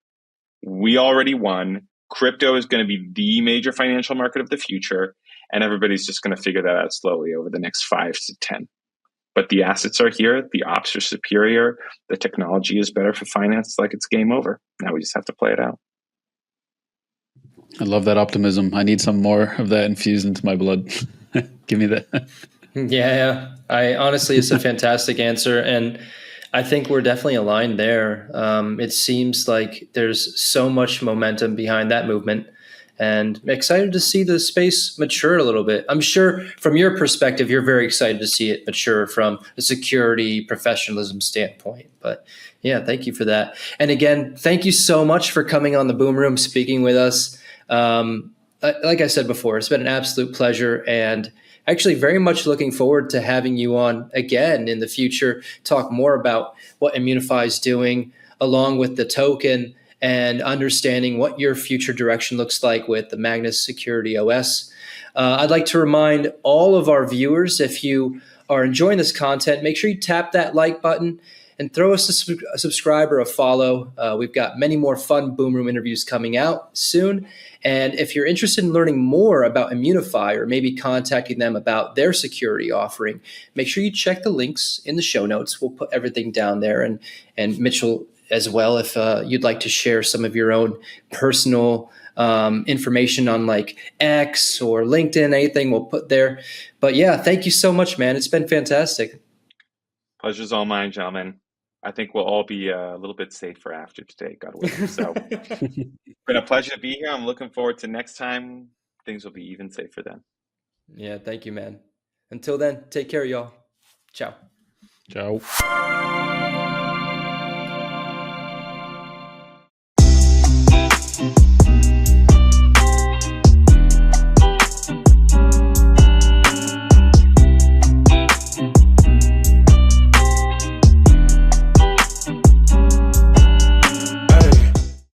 We already won. Crypto is going to be the major financial market of the future, and everybody's just going to figure that out slowly over the next 5 to 10. But the assets are here. The ops are superior. The technology is better for finance. It's game over. Now we just have to play it out. I love that optimism. I need some more of that infused into my blood. Give me that. Yeah. Honestly, it's a fantastic answer. And I think we're definitely aligned there. It seems like there's so much momentum behind that movement, and I'm excited to see the space mature a little bit. I'm sure from your perspective, you're very excited to see it mature from a security professionalism standpoint. But yeah, thank you for that. And again, thank you so much for coming on the Boom Room, speaking with us. Like I said before, it's been an absolute pleasure, and actually very much looking forward to having you on again in the future, talk more about what Immunefi is doing along with the token and understanding what your future direction looks like with the Magnus Security OS. I'd like to remind all of our viewers, if you are enjoying this content, make sure you tap that like button and throw us a subscribe or a follow. We've got many more fun Boom Room interviews coming out soon. And if you're interested in learning more about Immunefi or maybe contacting them about their security offering, make sure you check the links in the show notes. We'll put everything down there. And Mitchell as well, if you'd like to share some of your own personal information on like X or LinkedIn, anything we'll put there. But yeah, thank you so much, man. It's been fantastic. Pleasure's all mine, gentlemen. I think we'll all be a little bit safer after today, God willing. So it's been a pleasure to be here. I'm looking forward to next time. Things will be even safer then. Yeah, thank you, man. Until then, take care, y'all. Ciao. Ciao.